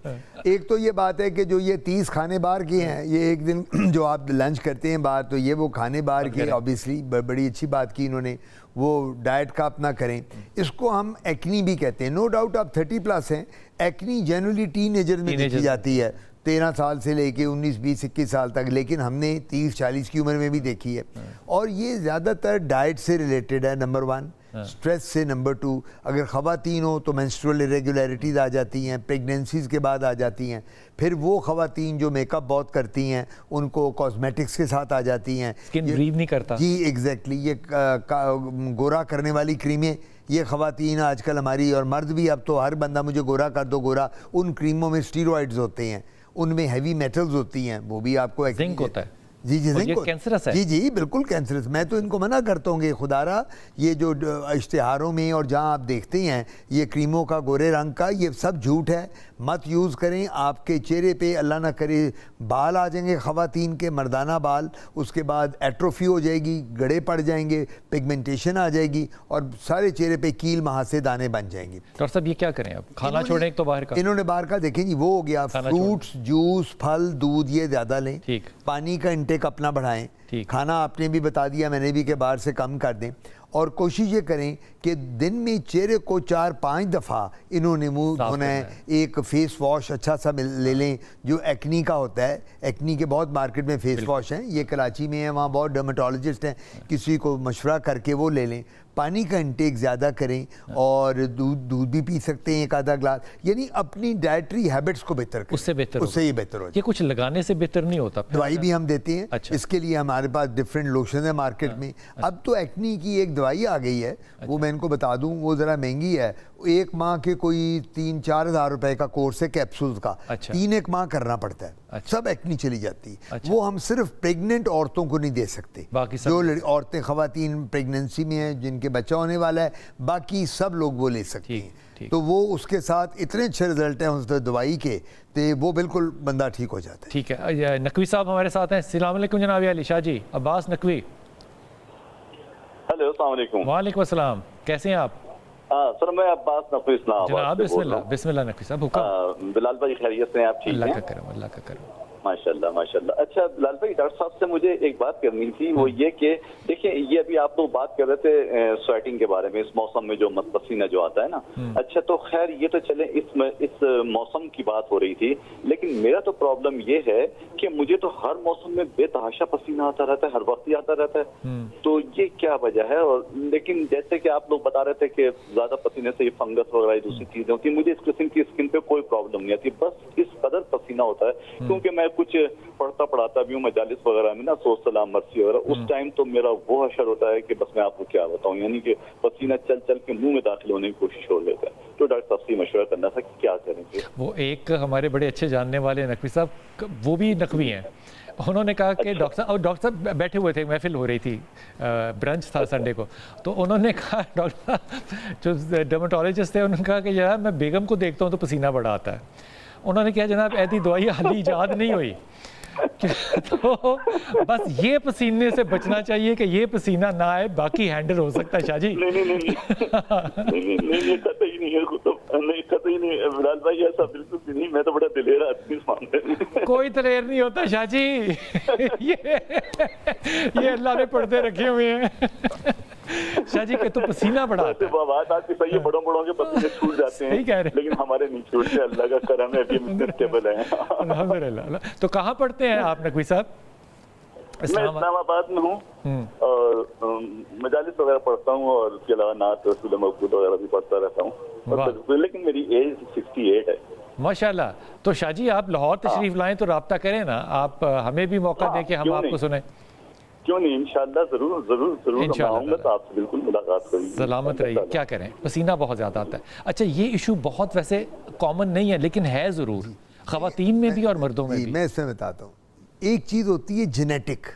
एक तो ये बात है कि जो ये 30 खाने बाहर किए हैं, ये एक दिन जो आप लंच करते हैं बाहर, तो ये वो खाने बाहर की ऑब्वियसली बड़ी अच्छी बात की इन्होंने, वो डाइट का अपना करें। इसको हम एक्नी भी कहते हैं। नो डाउट आप 30+ हैं, एक्नी जनरली टीनेजर में देखी जाती है, 13 साल से लेके 19, 20, 21 साल तक, लेकिन हमने 30, 40 की उम्र में भी देखी है। और ये ज़्यादातर डाइट से रिलेटेड है, नंबर 1, स्ट्रेस से नंबर 2, अगर ख़वातीन हो तो मेंस्ट्रुअल इरेगुलरिटीज़ आ जाती हैं, प्रेगनेंसीज़ के बाद आ जाती हैं, फिर वो ख़वातीन जो मेकअप बहुत करती हैं उनको कॉस्मेटिक्स के साथ आ जाती हैं, स्किन ब्रीथ नहीं करता। जी एग्जैक्टली, ये गोरा करने वाली क्रीमें, ये ख़वातीन आजकल हमारी, और मर्द भी, अब तो हर बंदा मुझे गोरा कर दो गोरा, उन क्रीमों में स्टीरॉइड्स होते हैं, उनमें हैवी मेटल्स होती हैं, वो भी आपको जिंक होता है। जी जी, ये कैंसरस है। जी जी बिल्कुल कैंसरस। मैं तो इनको मना करता हूँ कि खुदारा ये जो इश्तिहारों में और जहाँ आप देखते हैं ये क्रीमों का गोरे रंग का, ये सब झूठ है, मत यूज़ करें। आपके चेहरे पे अल्लाह ना करे बाल आ जाएंगे ख़वातीन के, मर्दाना बाल, उसके बाद एट्रोफी हो जाएगी, गड़े पड़ जाएंगे, पिगमेंटेशन आ जाएगी, और सारे चेहरे पे कील महासे दाने बन जाएंगे। डॉक्टर साहब ये क्या करें अब? खाना छोड़ें तो बाहर का? इन्होंने बाहर का देखें जी, वो हो गया, फ्रूट्स, जूस, फल, दूध ये ज़्यादा लें, ठीक। पानी का इंटेक अपना बढ़ाएं, ठीक। खाना आपने भी बता दिया, मैंने भी, कि बाहर से कम कर दें, और कोशिश ये करें कि दिन में चेहरे को 4-5 दफ़ा इन्होंने मुंह धोना है। एक फेस वॉश अच्छा सा ले लें जो एक्नी का होता है, एक्नी के बहुत मार्केट में फेस वॉश हैं, ये कराची में है, वहाँ बहुत डर्मेटोलॉजिस्ट हैं, किसी को मशवरा करके वो ले लें। पानी का इंटेक ज़्यादा करें और दूध भी पी सकते हैं एक आधा ग्लास, यानी अपनी डाइटरी हैबिट्स को बेहतर करें, उससे बेहतर उससे ही बेहतर हो जाए। ये कुछ लगाने से बेहतर नहीं होता? दवाई भी हम देते हैं। अच्छा। इसके लिए हमारे पास डिफरेंट लोशन है मार्केट में। अब तो एक्नी की एक दवाई आ गई है, वो मैं इनको बता दूं, वो ज़रा महंगी है, एक माह के कोई 3-4 हज़ार रुपए का कोर्स है कैप्सूल्स का। अच्छा। 3 माह करना पड़ता है। अच्छा। सब एक्नी चली जाती है। अच्छा। वो हम सिर्फ प्रेग्नेंट औरतों को नहीं दे सकते, बाकी सब जो औरतें खवातीन प्रेगनेंसी में हैं, जिनके बच्चा होने वाला है, बाकी सब लोग वो ले सकते ठीक, हैं। ठीक। तो वो उसके साथ इतने अच्छे रिजल्ट हैं उस दवाई के, तो वो बिल्कुल बंदा ठीक हो जाता है। ठीक है। ये नकवी साहब हमारे साथ हैं। अस्सलाम वालेकुम जनाब अली शाह जी, अब्बास नकवी। हेलो, अस्सलाम वालेकुम। वालेकुम अस्सलाम, कैसे हैं आप? सर मैं अब्बास नकवी इस्लामाबाद जनाब से बोल रहा बिस्मिल्लाह हूँ। बिस्मिल्लाह नकवी साहब, हुक्म। बिलाल भाई खैरियत से हैं आप? ठीक अल्लाह हैं? का करम, अल्लाह का करम। माशाल्लाह माशाल्लाह। अच्छा बिलाल भाई, डॉक्टर साहब से मुझे एक बात करनी थी, वो ये कि देखिए, ये अभी आप लोग बात कर रहे थे स्वेटिंग के बारे में, इस मौसम में जो पसीना जो आता है ना। अच्छा, तो खैर ये तो चले, इस मौसम की बात हो रही थी, लेकिन मेरा तो प्रॉब्लम ये है कि मुझे तो हर मौसम में बेतहाशा पसीना आता रहता है, हर वक्त ही आता रहता है। तो ये क्या वजह है? और लेकिन जैसे कि आप लोग बता रहे थे कि ज्यादा पसीने से ये फंगस वगैरह दूसरी चीजें होती है, मुझे इस किस्म की स्किन पे कोई प्रॉब्लम नहीं आती, बस इस कदर पसीना होता है क्योंकि मैं कुछ पढ़ता पढ़ाता भी हूँ मजालिस वगैरह में ना, सोच सलाम मर्सी वगैरह, उस टाइम तो मेरा वो हशर होता है कि बस मैं आपको क्या बताऊं, यानी कि पसीना चल चल के मुंह में दाखिल होने की कोशिश हो लेता है। तो डॉक्टर साहब से मशवरा करना था कि क्या करेंगे। वो एक हमारे बड़े अच्छे जानने वाले नकवी साहब, वो भी नकवी हैं, उन्होंने कहा कि डॉक्टर साहब, और डॉक्टर साहब बैठे हुए थे, महफिल हो रही थी, ब्रंच था संडे को, तो उन्होंने कहा, डॉक्टर साहब जो डर्मेटोलॉजिस्ट थे, उन्होंने कहा कि यार मैं बेगम को देखता हूँ तो पसीना बड़ा आता है। उन्होंने कहा जनाब ऐसी दवाई हाली ईजाद नहीं हुई, तो बस ये पसीने से बचना चाहिए कि ये पसीना ना आए, बाकी हैंडल हो सकता है। शाह जी नहीं, कतई नहीं है, नहीं कतई नहीं है बिलाल भाई, ऐसा बिल्कुल भी नहीं, मैं तो बड़ा दिलेर आदमी इस मामले में। कोई दलेर नहीं होता शाह जी, ये अल्लाह ने पर्दे रखे हुए हैं। शाह जी के तो पसीना बड़ा आता है। बात आपकी सही है, बड़ों के पसीने छूट जाते हैं, सही कह रहे हैं। लेकिन हमारे नहीं छूटते, अल्लाह का करम है, अभी स्टेबल है। अल्हम्दुलिल्लाह। तो कहाँ पढ़ते हैं आप नकवी साहब? मैं इस्लामाबाद में हूँ और मजालिस वगैरह पढ़ता हूँ, और उसके अलावा नात रसूल मकबूल वगैरह भी पढ़ता रहता हूँ, लेकिन मेरी एज 68 है। माशाल्लाह। तो शाह जी आप लाहौर तशरीफ लाएं तो राब्ता करें ना, आप हमें भी मौका दें कि हम आपको सुने। क्यों नहीं, इंशाल्लाह जरूर जरूर जरूर इंशाल्लाह आऊंगा, तो आपसे बिल्कुल मुलाकात करेंगे। सलामत रहिए। क्या करें, पसीना बहुत ज़्यादा आता है। अच्छा, ये इशू बहुत वैसे कॉमन नहीं है, लेकिन है ज़रूर, ख़वातीन में भी और मर्दों में भी। मैं इसमें बताता हूँ, एक चीज़ होती है जेनेटिक,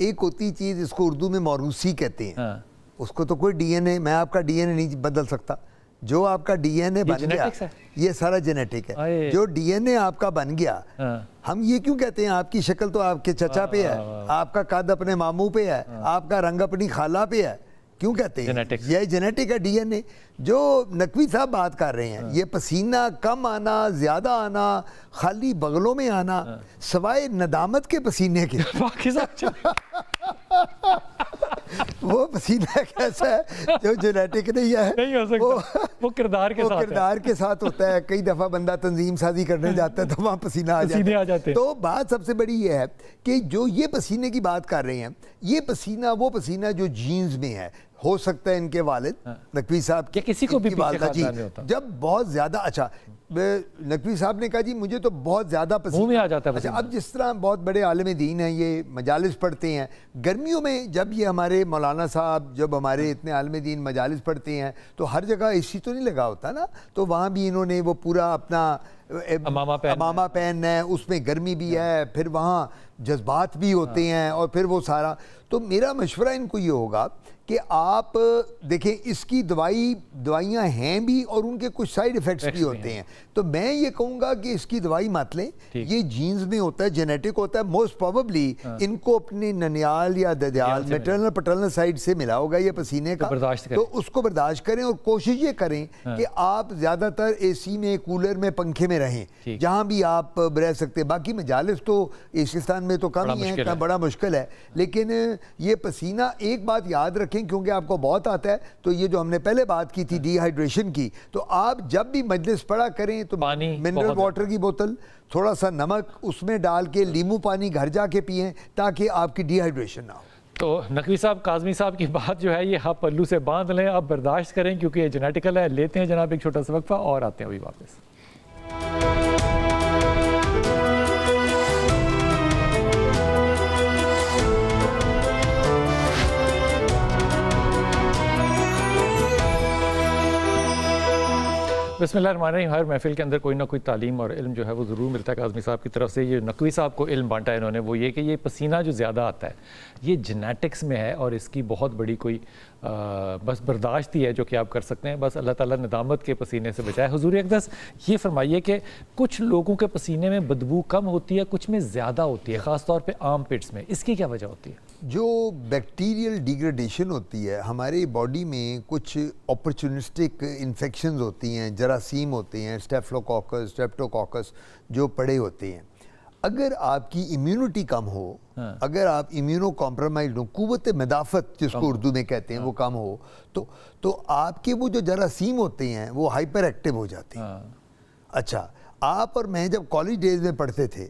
एक होती चीज़ इसको उर्दू में मौरूसी कहते हैं। उसको तो कोई डीएनए, मैं आपका डीएनए नहीं बदल सकता, जो आपका डीएनए बन गया ये सारा जेनेटिक है। जो डीएनए आपका बन गया, हम ये क्यों कहते हैं आपकी शक्ल तो आपके चचा पे है, आपका कद अपने मामू पे है, आपका रंग अपनी खाला पे है, क्यों कहते हैं? ये जेनेटिक है, डीएनए। जो नकवी साहब बात कर रहे हैं, ये पसीना कम आना, ज्यादा आना, खाली बगलों में आना, सवाए नदामत के पसीने के वो पसीना कैसा है जो जेनेटिक नहीं है, नहीं हो सकता, वो किरदार के साथ होता है। कई दफा बंदा तंजीम साजी करने जाता है तो वहाँ पसीना आ जाता है। तो बात सबसे बड़ी ये है कि जो ये पसीने की बात कर रहे हैं, ये पसीना वो पसीना जो जीन्स में है, हो सकता है इनके वालिद नकवी साहब के किसी को भी वालिदा जी जब बहुत ज्यादा, अच्छा नकवी साहब ने कहा जी मुझे तो बहुत ज्यादा पसीना में आ जाता है। अच्छा, अब जिस तरह बहुत बड़े आलिम दीन हैं, ये मजालिस पढ़ते हैं गर्मियों में, जब ये हमारे मौलाना साहब, जब हमारे इतने आलिम दीन मजालिस पढ़ते हैं तो हर जगह एसी तो नहीं लगा होता ना, तो वहाँ भी इन्होंने वो पूरा अपना अमामा पहनना है, उसमें गर्मी भी है, फिर वहाँ जज्बात भी होते हैं, और फिर वो सारा। तो मेरा मशवरा इनको ये होगा कि आप देखें, इसकी दवाइयाँ हैं भी और उनके कुछ साइड इफ़ेक्ट्स भी होते हैं। तो मैं ये कहूँगा कि इसकी दवाई मत लें, ये जीन्स में होता है, जेनेटिक होता है, मोस्ट प्रोबेबली इनको अपने ननियाल या ददियाल मैटरनल पैटर्नल साइड से मिला होगा ये पसीने का, तो उसको बर्दाश्त करें और कोशिश ये करें कि आप ज़्यादातर एसी में, कूलर में, पंखे में रहें, जहाँ भी आप रह सकते हैं। बाकी मजालिस तो पाकिस्तान में तो कम ही है, बड़ा मुश्किल है, लेकिन ये पसीना, एक बात याद रखें क्योंकि आपको बहुत आता है, तो ये जो हमने पहले बात की थी डिहाइड्रेशन की, तो आप जब भी मजलिस पढ़ा करें तो मिनरल वाटर की बोतल, थोड़ा सा नमक उसमें डाल के नींबू पानी घर जाके पिएं ताकि आपकी डिहाइड्रेशन ना हो। तो नकवी साहब, काज़मी साहब की बात जो है ये आप पल्लू से बांध लें, आप बर्दाश्त करें क्योंकि ये जेनेटिकल है। लेते हैं जनाब एक छोटा सा वक्फा और आते हैं अभी वापस। बिस्मिल्लाहिर्रहमानिर्रहीम। हर महफिल के अंदर कोई ना कोई तालीम और इल्म जो है वो ज़रूर मिलता है काज़मी साहब की तरफ से। ये नकवी साहब को इल्म बांटा है इन्होंने, वो ये कि ये पसीना जो ज़्यादा आता है ये जेनेटिक्स में है और इसकी बहुत बड़ी कोई बस बर्दाश्त ही है जो कि आप कर सकते हैं। बस अल्लाह ताला निदामत के पसीने से बचाए। हुजूर अक़दस ये फरमाइए कि कुछ लोगों के पसीने में बदबू कम होती है, कुछ में ज़्यादा होती है, ख़ास तौर पे आर्म पिट्स में, इसकी क्या वजह होती है? जो बैक्टीरियल डिग्रेडेशन होती है हमारी बॉडी में, कुछ अपॉर्चुनिस्टिक इन्फेक्शंस होती हैं, जरासीम होते हैं, स्टेफिलोकोकस, स्ट्रेप्टोकोकस जो पड़े होते हैं। अगर आपकी इम्यूनिटी कम हो, अगर आप इम्यूनो कॉम्प्रोमाइज हो, कुव्वत मदाफत जिसको उर्दू में कहते हैं वो कम हो, तो आपके वो जो जरासीम होते हैं वो हाइपर एक्टिव हो जाते हैं। अच्छा, आप और मैं जब कॉलेज डेज में पढ़ते थे,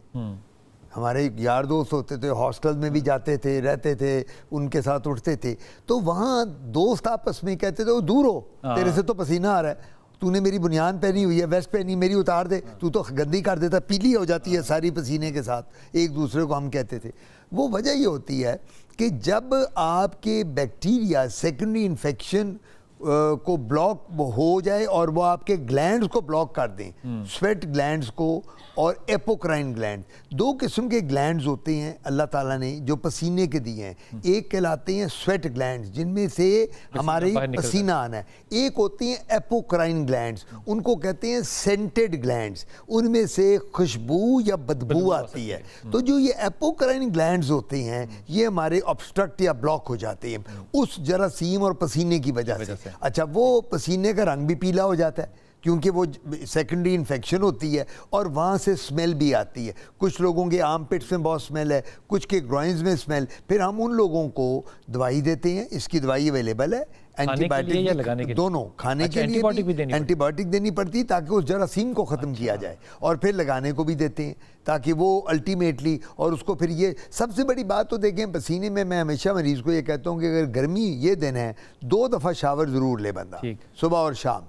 हमारे यार दोस्त होते थे, हॉस्टल में भी जाते थे, रहते थे, उनके साथ उठते थे, तो वहाँ दोस्त आपस में कहते थे वो दूर हो, तेरे से तो पसीना आ रहा है, तूने मेरी बुनियान पहनी हुई है, वेस्ट पहनी, मेरी उतार दे, तू तो गंदी कर देता, पीली हो जाती है सारी पसीने के साथ, एक दूसरे को हम कहते थे। वो वजह ये होती है कि जब आपके बैक्टीरिया सेकेंडरी इन्फेक्शन को ब्लॉक हो जाए और वो आपके ग्लैंड्स को ब्लॉक कर दें, स्वेट ग्लैंड्स को और एपोक्राइन ग्लैंड, दो किस्म के ग्लैंड्स होते हैं अल्लाह ताला ने जो पसीने के दिए हैं। एक कहलाते हैं स्वेट ग्लैंड्स जिनमें से हमारे पसीना आना है, एक होती हैं एपोक्राइन ग्लैंड्स, उनको कहते हैं सेंटेड ग्लैंड्स, उनमें से खुशबू या बदबू आती है। तो जो ये एपोक्राइन ग्लैंड्स होते हैं ये हमारे ऑब्स्ट्रक्ट या ब्लॉक हो जाते हैं उस जरासीम और पसीने की वजह से। अच्छा, वो पसीने का रंग भी पीला हो जाता है क्योंकि वो सेकेंडरी इन्फेक्शन होती है और वहाँ से स्मेल भी आती है। कुछ लोगों के आर्म पिट्स में बहुत स्मेल है, कुछ के ग्रॉइंस में स्मेल। फिर हम उन लोगों को दवाई देते हैं, इसकी दवाई अवेलेबल है, एंटीबायोटिक दोनों, खाने के लिए एंटीबायोटिक देनी पड़ती है ताकि उस जरासीम को ख़त्म किया जाए, और फिर लगाने को भी देते हैं ताकि वो अल्टीमेटली, और उसको फिर ये सबसे बड़ी बात तो देखें पसीने में, मैं हमेशा मरीज़ को ये कहता हूँ कि अगर गर्मी ये दिन है 2 दफ़ा शावर ज़रूर ले बंदा, सुबह और शाम,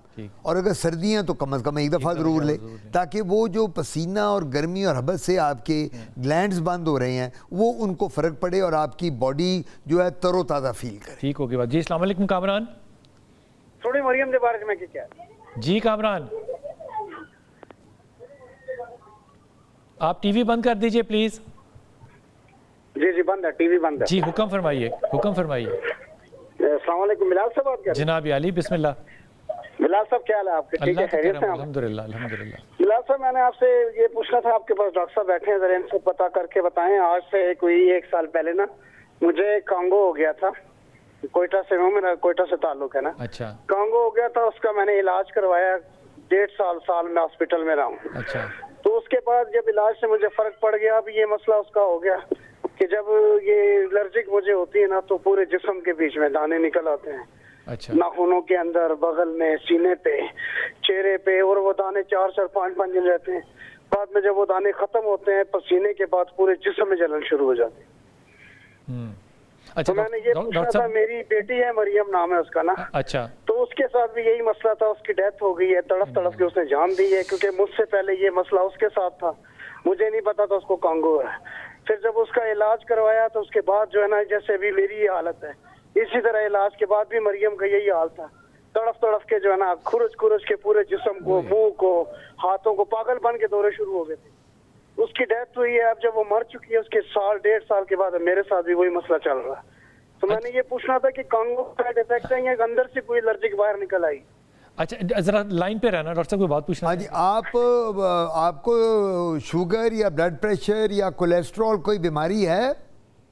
और अगर सर्दियाँ तो कम अज़ कम 1 दफ़ा ज़रूर ले, ताकि वो जो पसीना और गर्मी और हबस से आपके ग्लैंड्स बंद हो रहे हैं वो उनको फ़र्क पड़े और आपकी बॉडी जो है तरोताज़ा फील करे। ठीक होगी बात जी। अस्सलाम वालेकुम कामरान। थोड़ी मरियम के बारे में क्या जी कामरान, आप टीवी बंद कर दीजिए प्लीज। जी जी बंद है, टीवी बंद है जी। हुक्म फरमाइए, हुक्म फरमाइए। अस्सलाम वालेकुम, बिलाल साहब बात कर रहे हैं? जनाब अली, बिस्मिल्लाह। बिलाल साहब क्या हाल है आपके? ठीक है, खैरियत से? अल्हम्दुलिल्लाह अल्हम्दुलिल्लाह। बिलाल साहब मैंने आपसे ये पूछना था, आपके पास डॉक्टर साहब बैठे हैं, जरा इनसे पता करके बताएं। आज से कोई 1 साल पहले ना मुझे कांगो हो गया था, कोयटा से हूँ, मेरा कोयटा से ताल्लुक है ना। अच्छा। कांगो हो गया था, उसका मैंने इलाज करवाया, 1.5 साल में हॉस्पिटल में रहा हूँ। अच्छा। तो उसके बाद जब इलाज से मुझे फर्क पड़ गया, अब ये मसला उसका हो गया कि जब ये एलर्जिक मुझे होती है ना तो पूरे जिस्म के बीच में दाने निकल आते हैं। अच्छा। नाखूनों के अंदर, बगल में, सीने पे, चेहरे पे, और वो दाने 4-4, 5-5 दिन रहते हैं। बाद में जब वो दाने खत्म होते हैं पसीने के बाद पूरे जिस्म में जलन शुरू हो जाती है। अच्छा, तो मैंने ये पूछना था, मेरी बेटी है मरियम नाम है उसका ना। अच्छा। तो उसके साथ भी यही मसला था, उसकी डेथ हो गई है, तड़फ तड़फ के उसने जान दी है, क्योंकि मुझसे पहले ये मसला उसके साथ था, मुझे नहीं पता था उसको कांगो है। फिर जब उसका इलाज करवाया तो उसके बाद जो है ना, जैसे अभी मेरी हालत है, इसी तरह इलाज के बाद भी मरियम का यही हाल था, तड़फ तड़फ के जो है ना खुरच खुरच के पूरे जिस्म को, मुंह को, हाथों को, पागल बन के दौरे शुरू हो गए थे। उसकी डेथ हुई है। अब जब वो मर चुकी है उसके 1.5 साल के बाद मेरे साथ भी वही मसला चल रहा है। तो मैंने ये पूछना था कि कांगो साइड इफेक्ट है या अंदर से कोई एलर्जिक बाहर निकल आई? अच्छा, जरा लाइन पे रहना डॉक्टर साहब, कोई बात पूछना। हाँ जी, आपको शुगर या ब्लड प्रेशर या कोलेस्ट्रॉल कोई बीमारी है?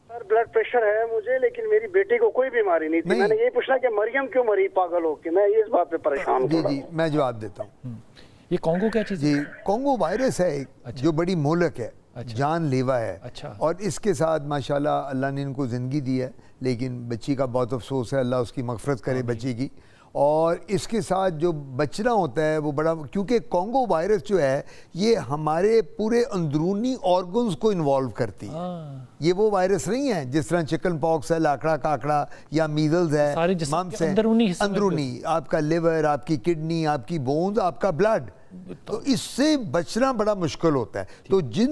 सर ब्लड प्रेशर है मुझे, लेकिन मेरी बेटी को कोई बीमारी नहीं थी। मैंने ये पूछना कि मरियम क्यों मरी पागल हो के, मैं इस बात पे परेशान हूँ। जी जी, मैं जवाब देता हूँ। ये कांगो क्या चीज़? जी, कांगो वायरस है एक, जो बड़ी मोहलक है, जानलेवा है। अच्छा। और इसके साथ माशाल्लाह अल्लाह ने इनको ज़िंदगी दी है, लेकिन बच्ची का बहुत अफसोस है, अल्लाह उसकी मगफरत करे बच्ची की। और इसके साथ जो बचना होता है वो बड़ा, क्योंकि कॉन्गो वायरस जो है ये हमारे पूरे अंदरूनी ऑर्गन्स को इन्वॉल्व करती है। ये वो वायरस नहीं है जिस तरह चिकन पॉक्स है, लाकड़ा काकड़ा या मीजल्स सारे है, जिस्म मम्स के है, अंदरूनी हिस्से में अंदरूनी आपका लिवर, आपकी किडनी, आपकी बोन्स, आपका ब्लड, तो इससे बचना बड़ा मुश्किल होता है। तो जिन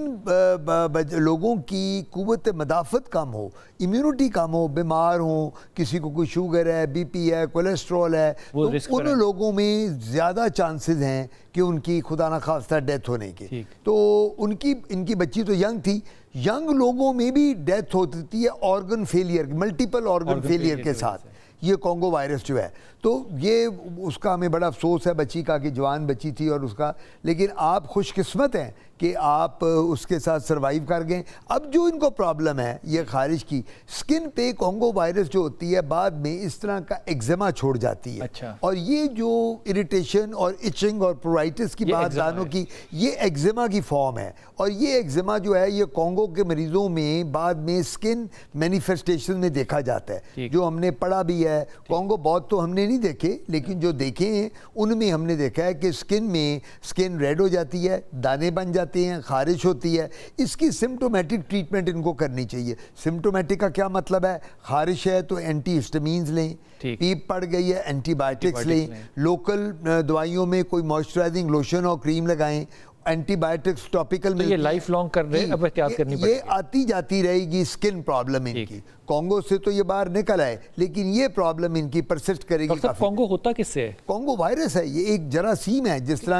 लोगों की कुव्वत मदाफ़त कम हो, इम्यूनिटी कम हो, बीमार हो, किसी को कोई शुगर है, बीपी है, कोलेस्ट्रॉल है, तो उन लोगों में ज़्यादा चांसेस हैं कि उनकी खुदा न खास्ता डेथ होने के। तो इनकी बच्ची तो यंग थी, यंग लोगों में भी डेथ होती है organ failure, multiple organ failure के साथ, ये कॉन्गो वायरस जो है। तो ये उसका हमें बड़ा अफसोस है बच्ची का कि जवान बच्ची थी और उसका, लेकिन आप खुशकिस्मत हैं कि आप उसके साथ सरवाइव कर गए। अब जो इनको प्रॉब्लम है ये खारिज की, स्किन पे कॉन्गो वायरस जो होती है बाद में इस तरह का एक्जिमा छोड़ जाती है। अच्छा। और ये जो इरिटेशन और इचिंग और प्रोराइटिस की बात दानों की, ये एक्जिमा की फॉर्म है। और ये एक्जिमा जो है ये कॉन्गो के मरीजों में बाद में स्किन मैनिफेस्टेशन में देखा जाता है, जो हमने पढ़ा भी है। कॉन्गो बहुत तो हमने नहीं देखे, लेकिन जो देखे हैं उनमें हमने देखा है कि स्किन रेड हो जाती है, दाने बन जाते हैं, खारिश होती है। इसकी सिम्टोमेटिक ट्रीटमेंट इनको करनी चाहिए। सिम्टोमेटिक का क्या मतलब है? खारिश है तो एंटी हिस्टामीन्स लें, पीप पड़ गई है एंटीबायोटिक्स लें, लोकल दवाइयों में कोई मॉइस्चराइजिंग लोशन और क्रीम लगाएं, एंटीबायोटिक्स टॉपिकल में। ये लाइफ लॉन्ग कर रहे हैं, अब एहतियात करनी पड़ेगी। ये आती जाती रहेगी स्किन प्रॉब्लम इनकी। कॉन्गो से तो ये बाहर निकल आए, लेकिन ये प्रॉब्लम इनकी परसिस्ट करेगी। कॉन्गो होता किससे है? कॉन्गो वायरस है, ये एक जरासीम है। जिस तरह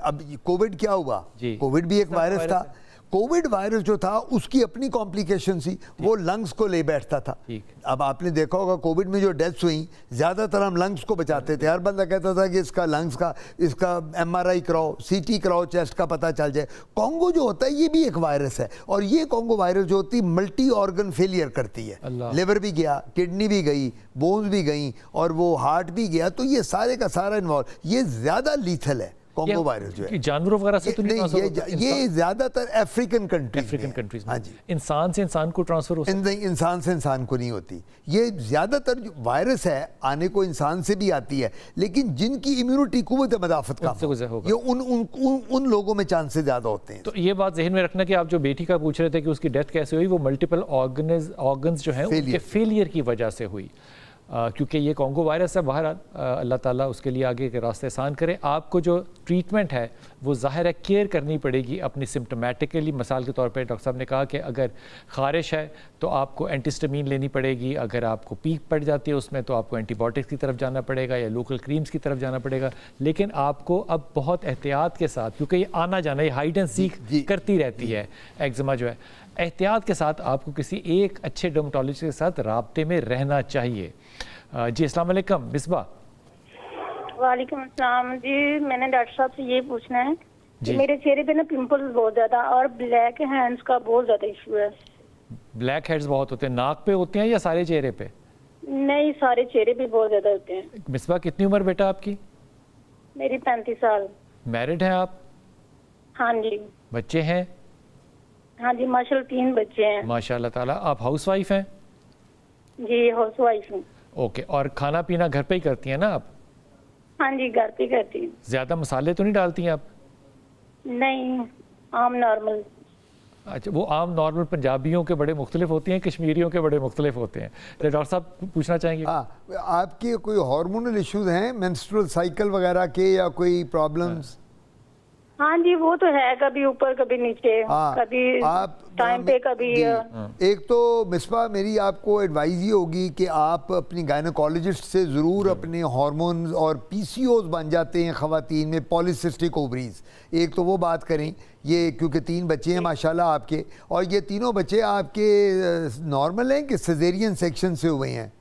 अब कोविड क्या हुआ, कोविड भी एक वायरस था। कोविड वायरस जो था उसकी अपनी कॉम्प्लिकेशन थी, वो लंग्स को ले बैठता था। अब आपने देखा होगा कोविड में जो डेथ्स हुई, ज़्यादातर हम लंग्स को बचाते थे। हर बंदा कहता था कि इसका लंग्स का, इसका MRI कराओ, CT कराओ, चेस्ट का पता चल जाए। कॉन्गो जो होता है ये भी एक वायरस है, और ये कॉन्गो वायरस जो होती है मल्टी ऑर्गन फेलियर करती है। लिवर भी गया, किडनी भी गई, बोन्स भी गई, और वो हार्ट भी गया। तो ये सारे का सारा इन्वॉल्व, ये ज़्यादा लीथल है कॉन्गो वायरस जो है। जानवरों वगैरह से तो नहीं ट्रांसफर होता? ये ज्यादातर अफ्रीकन कंट्रीज में। हाँ जी। इंसान से इंसान को ट्रांसफर होता है? इंसान से इंसान को नहीं होती। ये ज्यादातर जो वायरस है आने को इंसान से भी आती है, लेकिन जिनकी इम्यूनिटी कुव्वत मदाफत का ये उन लोगों में चांसेस ज्यादा होते हैं। तो ये बात जहन में रखना कि आप जो बेटी का पूछ रहे थे कि उसकी डेथ कैसे हुई, वो मल्टीपल ऑर्गन्स जो है उनके फेलियर की वजह से हुई। क्योंकि ये कॉन्गो वायरस है। बाहर अल्लाह ताला उसके लिए आगे के रास्ते आसान करे। आपको जो ट्रीटमेंट है वो ज़ाहिर है केयर करनी पड़ेगी अपनी सिम्टोमेटिकली। मिसाल के तौर पे डॉक्टर साहब ने कहा कि अगर ख़ारिश है तो आपको एंटीहिस्टामीन लेनी पड़ेगी, अगर आपको पीक पड़ जाती है उसमें तो आपको एंटीबायोटिक्स की तरफ जाना पड़ेगा या लोकल क्रीम्स की तरफ जाना पड़ेगा। लेकिन आपको अब बहुत एहतियात के साथ, क्योंकि ये आना जाना, ये हाइड एंड सीक करती रहती है एक्जिमा जो है, एहतियात के साथ आपको किसी एक अच्छे डर्मेटोलॉजिस्ट के साथ राब्ते में रहना चाहिए। जी अस्सलाम वालेकुम मिसबा। वालेकुम अस्सलाम जी। मैंने डॉक्टर साहब से ये पूछना है कि मेरे चेहरे पे ना पिंपल्स बहुत ज़्यादा और ब्लैक हैंड्स का बहुत ज़्यादा इशू है। ब्लैक हेड्स बहुत होते हैं, नाक पे होते हैं या सारे चेहरे पे? नहीं, सारे चेहरे पे बहुत ज़्यादा होते हैं। मिसबा कितनी उम्र बेटा आपकी? मेरी 35 साल। मैरिड हैं आप? हाँ जी। बच्चे हैं? हाँ जी माशाल्लाह 3 बच्चे हैं। माशाल्लाह ताला। आप हाउस वाइफ हैं? जी हाउस वाइफ हूँ। ओके। और खाना पीना घर पे ही करती हैं ना आप? हाँ जी घर पे करती हूँ। ज़्यादा मसाले तो नहीं डालती हैं आप? नहीं, आम नॉर्मल। अच्छा, वो आम नॉर्मल पंजाबियों के बड़े मुख्तलिफ होती हैं, कश्मीरियों के बड़े मुख्तलिफ होते हैं। तो डॉक्टर साहब पूछना चाहेंगे? हाँ, आपके कोई हार्मोनल इश्यूज हैं, मेंस्ट्रुअल साइकिल वगैरह के, या कोई प्रॉब्लम्स? हाँ जी वो तो है, कभी ऊपर कभी नीचे, कभी आप टाइम पे कभी। एक तो मिसबा मेरी आपको एडवाइस ये होगी कि आप अपनी गायनेकोलॉजिस्ट से ज़रूर अपने हार्मोन्स और PCOS बन जाते हैं ख़वातीन में, पॉलीसिस्टिक ओवरीज, एक तो वो बात करें। ये क्योंकि 3 बच्चे हैं माशाल्लाह आपके, और ये तीनों बच्चे आपके नॉर्मल हैं कि सिजेरियन सेक्शन से हुए हैं?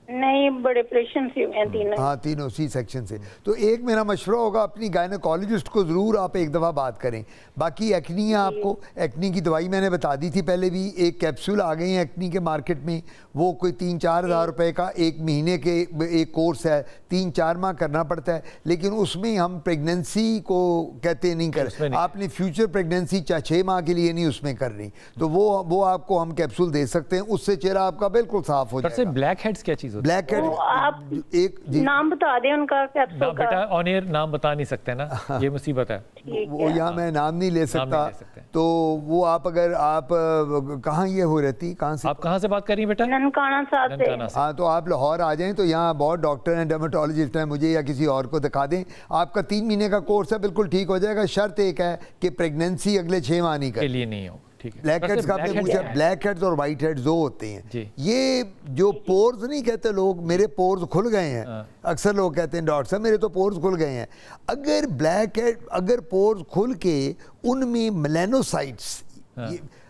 नहीं, बड़े ऑपरेशन से हुए हैं तीनों। हाँ तीनों C-सेक्शन से। तो एक मेरा मशवरा होगा, अपनी गायनेकोलॉजिस्ट को ज़रूर आप एक दफ़ा बात करें। बाकी एक्नी है, आपको एक्नी की दवाई मैंने बता दी थी पहले भी। एक कैप्सूल आ गई है एक्नी के मार्केट में, वो कोई 3-4 हज़ार रुपये का 1 महीने के एक कोर्स है, 3-4 माह करना पड़ता है। लेकिन उसमें हम प्रेगनेंसी को कहते नहीं कर, आपने फ्यूचर प्रेगनेंसी 6 माह के लिए नहीं उसमें करनी, तो वो आपको हम कैप्सूल दे सकते हैं, उससे चेहरा आपका बिल्कुल साफ़ हो जाएगा। ब्लैक हेड्स क्या चीज़? ब्लैक हेड तो आप एक जी, नाम बता दें उनका ना कैप्सूल का। बेटा ऑन एयर नाम बता नहीं सकते ना, ये मुसीबत है। ठीक वो है। यहाँ मैं नाम नहीं ले सकता, नहीं ले सकते। तो वो आप अगर आप कहाँ ये हो रहती, कहाँ से आप कहाँ से बात कर रही हैं बेटा? ननकाना साहब से। ननकाना से। हाँ, तो आप लाहौर आ जाएं तो यहाँ बहुत डॉक्टर हैं, डर्मेटोलॉजिस्ट हैं, मुझे या किसी और को दिखा दें। आपका 3 महीने का कोर्स है, बिल्कुल ठीक हो जाएगा। शर्त एक है कि प्रेगनेंसी अगले 6 माह नहीं के कर। लिए नहीं हो, ठीक है। ब्लैक हेड्स का Black आपने heads पूछा, क्या है? ब्लैक हेड्स और वाइट हेड्स दो होते जी। हैं। ये जो पोर्स नहीं कहते लोग, मेरे पोर्स खुल गए हैं, अक्सर लोग कहते हैं डॉक्टर साहब मेरे तो पोर्स खुल गए हैं। अगर ब्लैक हेड, अगर पोर्स खुल के उनमें मेलानोसाइट्स,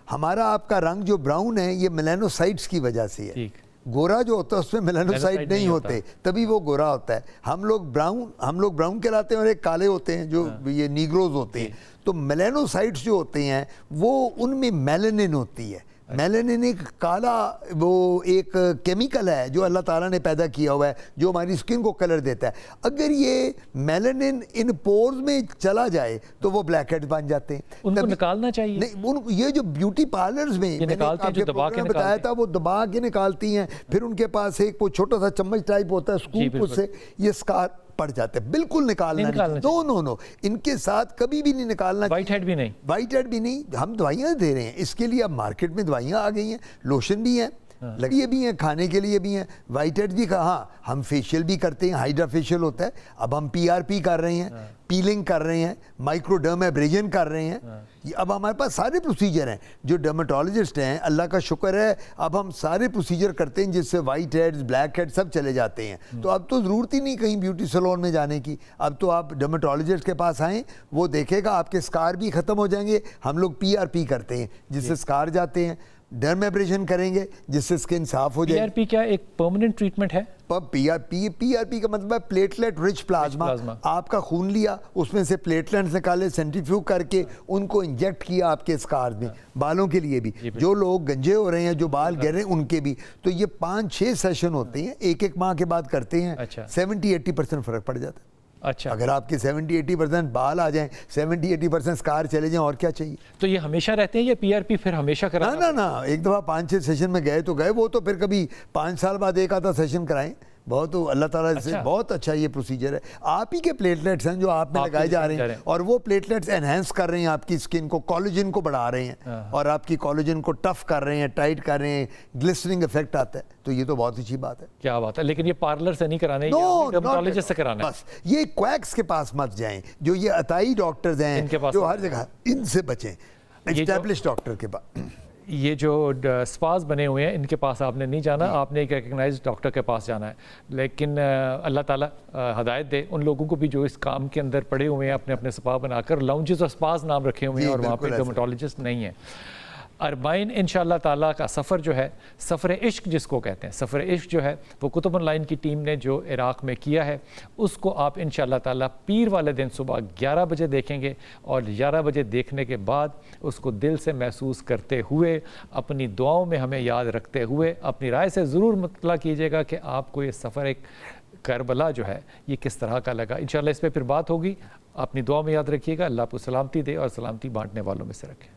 हमारा आपका रंग जो ब्राउन है ये मेलानोसाइट्स की वजह से है। ठीक। गोरा जो होता है उसमें मेलानोसाइट मेलानोसाइट नहीं नहीं होता। होते, तभी वो गोरा होता है। हम लोग ब्राउन कहलाते हैं और एक काले होते हैं जो ये नीग्रोज होते हैं। तो मेलानोसाइट्स जो होते हैं वो उनमें मेलानिन होती है। मेलानिन एक काला वो एक केमिकल है जो अल्लाह ताला ने पैदा किया हुआ है, जो हमारी स्किन को कलर देता है। अगर ये मेलानिन इन पोर्स में चला जाए तो वो ब्लैक हेड्स बन जाते हैं। उनको निकालना चाहिए। नहीं, ये जो ब्यूटी पार्लर्स में मैंने निकालते हैं, जो आपके दबा के प्रोग्राम में बताया था, वो दबा के निकालती हैं। फिर उनके पास एक वो छोटा सा चम्मच टाइप होता है, स्कूप, बिल्कुल। उससे ये स्कार पड़ जाते हैं। बिल्कुल निकालना नहीं। नो, इनके साथ कभी भी नहीं निकालना। वाइट हेड भी नहीं, वाइट हेड भी नहीं। हम दवाइयाँ दे रहे हैं इसके लिए, अब मार्केट में दवाइयाँ आ गई हैं, लोशन भी हैं, लगे भी हैं, खाने के लिए भी हैं। वाइट हेड भी हाँ, हम फेशियल भी करते हैं, हाइड्रा फेशियल होता है। अब हम PRP कर रहे हैं, पीलिंग कर रहे हैं, माइक्रोडर्मेब्रेजन कर रहे हैं। ये अब हमारे पास सारे प्रोसीजर हैं। जो डर्मेटोलॉजिस्ट हैं, अल्लाह का शुक्र है, अब हम सारे प्रोसीजर करते हैं जिससे वाइट हेड्स, ब्लैक हेड्स सब चले जाते हैं। तो अब तो ज़रूरत ही नहीं कहीं ब्यूटी सैलून में जाने की। अब तो आप डर्मेटोलॉजिस्ट के पास आएँ, वो देखेगा, आपके स्कार भी ख़त्म हो जाएंगे। हम लोग PRP करते हैं जिससे स्कार जाते हैं, डर्मेब्रेशन करेंगे जिससे स्किन साफ हो जाए। PRP क्या एक परमानेंट ट्रीटमेंट है? PRP का मतलब है प्लेटलेट रिच प्लाज्मा। आपका खून लिया, उसमें से प्लेटलेट्स निकाले, सेंट्रीफ्यूज करके उनको इंजेक्ट किया आपके स्कार में। बालों के लिए भी, जो लोग गंजे हो रहे हैं, जो बाल गिर रहे हैं, उनके भी। तो ये 5-6 सेशन होते हैं, एक माह के बाद करते हैं। 70-80% फर्क पड़ जाता है। अच्छा, अगर आपके 70-80% बाल आ जाएं, 70-80% स्कार चले जाएं, और क्या चाहिए? तो ये हमेशा रहते हैं या PRP फिर हमेशा कराना? ना, एक दफ़ा 5-6 सेशन में गए तो गए, वो तो फिर कभी 5 साल बाद एक आधा सेशन कराएं। बहुत अल्लाह ताला से बहुत अच्छा ये प्रोसीजर है। आप ही के प्लेटलेट्स हैं जो आप में लगाए जा रहे हैं, और वो प्लेटलेट्स एनहेंस कर रहे हैं आपकी स्किन को, कोलेजन को बढ़ा रहे हैं, और आपकी कोलेजन को टफ कर रहे हैं, टाइट कर रहे हैं, ग्लिसनिंग इफेक्ट आता है। तो ये तो बहुत अच्छी बात है। क्या बात है। लेकिन ये पार्लर से नहीं कराना है, डर्मेटोलॉजिस्ट से कराना है। बस ये क्वैक्स के पास मत जाएं, जो ये अताई डॉक्टर्स हैं जो हर जगह, इनसे बचें। एस्टैब्लिश डॉक्टर के पास, ये जो स्पास बने हुए हैं इनके पास आपने नहीं जाना, आपने एक रिकग्नाइज्ड डॉक्टर के पास जाना है। लेकिन अल्लाह ताला हदायत दे उन लोगों को भी जो इस काम के अंदर पड़े हुए हैं, अपने अपने स्पा बनाकर लाउंजेस और स्पास नाम रखे हुए हैं, और वहाँ पे डर्मेटोलॉजिस्ट नहीं है। अरबाइन इंशाअल्लाह ताला का सफ़र जो है, सफ़र इश्क जिसको कहते हैं, सफ़र इश्क जो है वो कुतुब ऑनलाइन की टीम ने जो इराक़ में किया है, उसको आप इंशाअल्लाह ताला पीर वाले दिन सुबह 11 बजे देखेंगे। और 11 बजे देखने के बाद उसको दिल से महसूस करते हुए, अपनी दुआओं में हमें याद रखते हुए, अपनी राय से ज़रूर मुतला कीजिएगा कि आपको ये सफ़र एक करबला जो है ये किस तरह का लगा। इंशाअल्लाह इस पर फिर बात होगी। अपनी दुआ में याद रखिएगा। अल्लाह आपको सलामती दे और सलामती बांटने वालों में से रखे।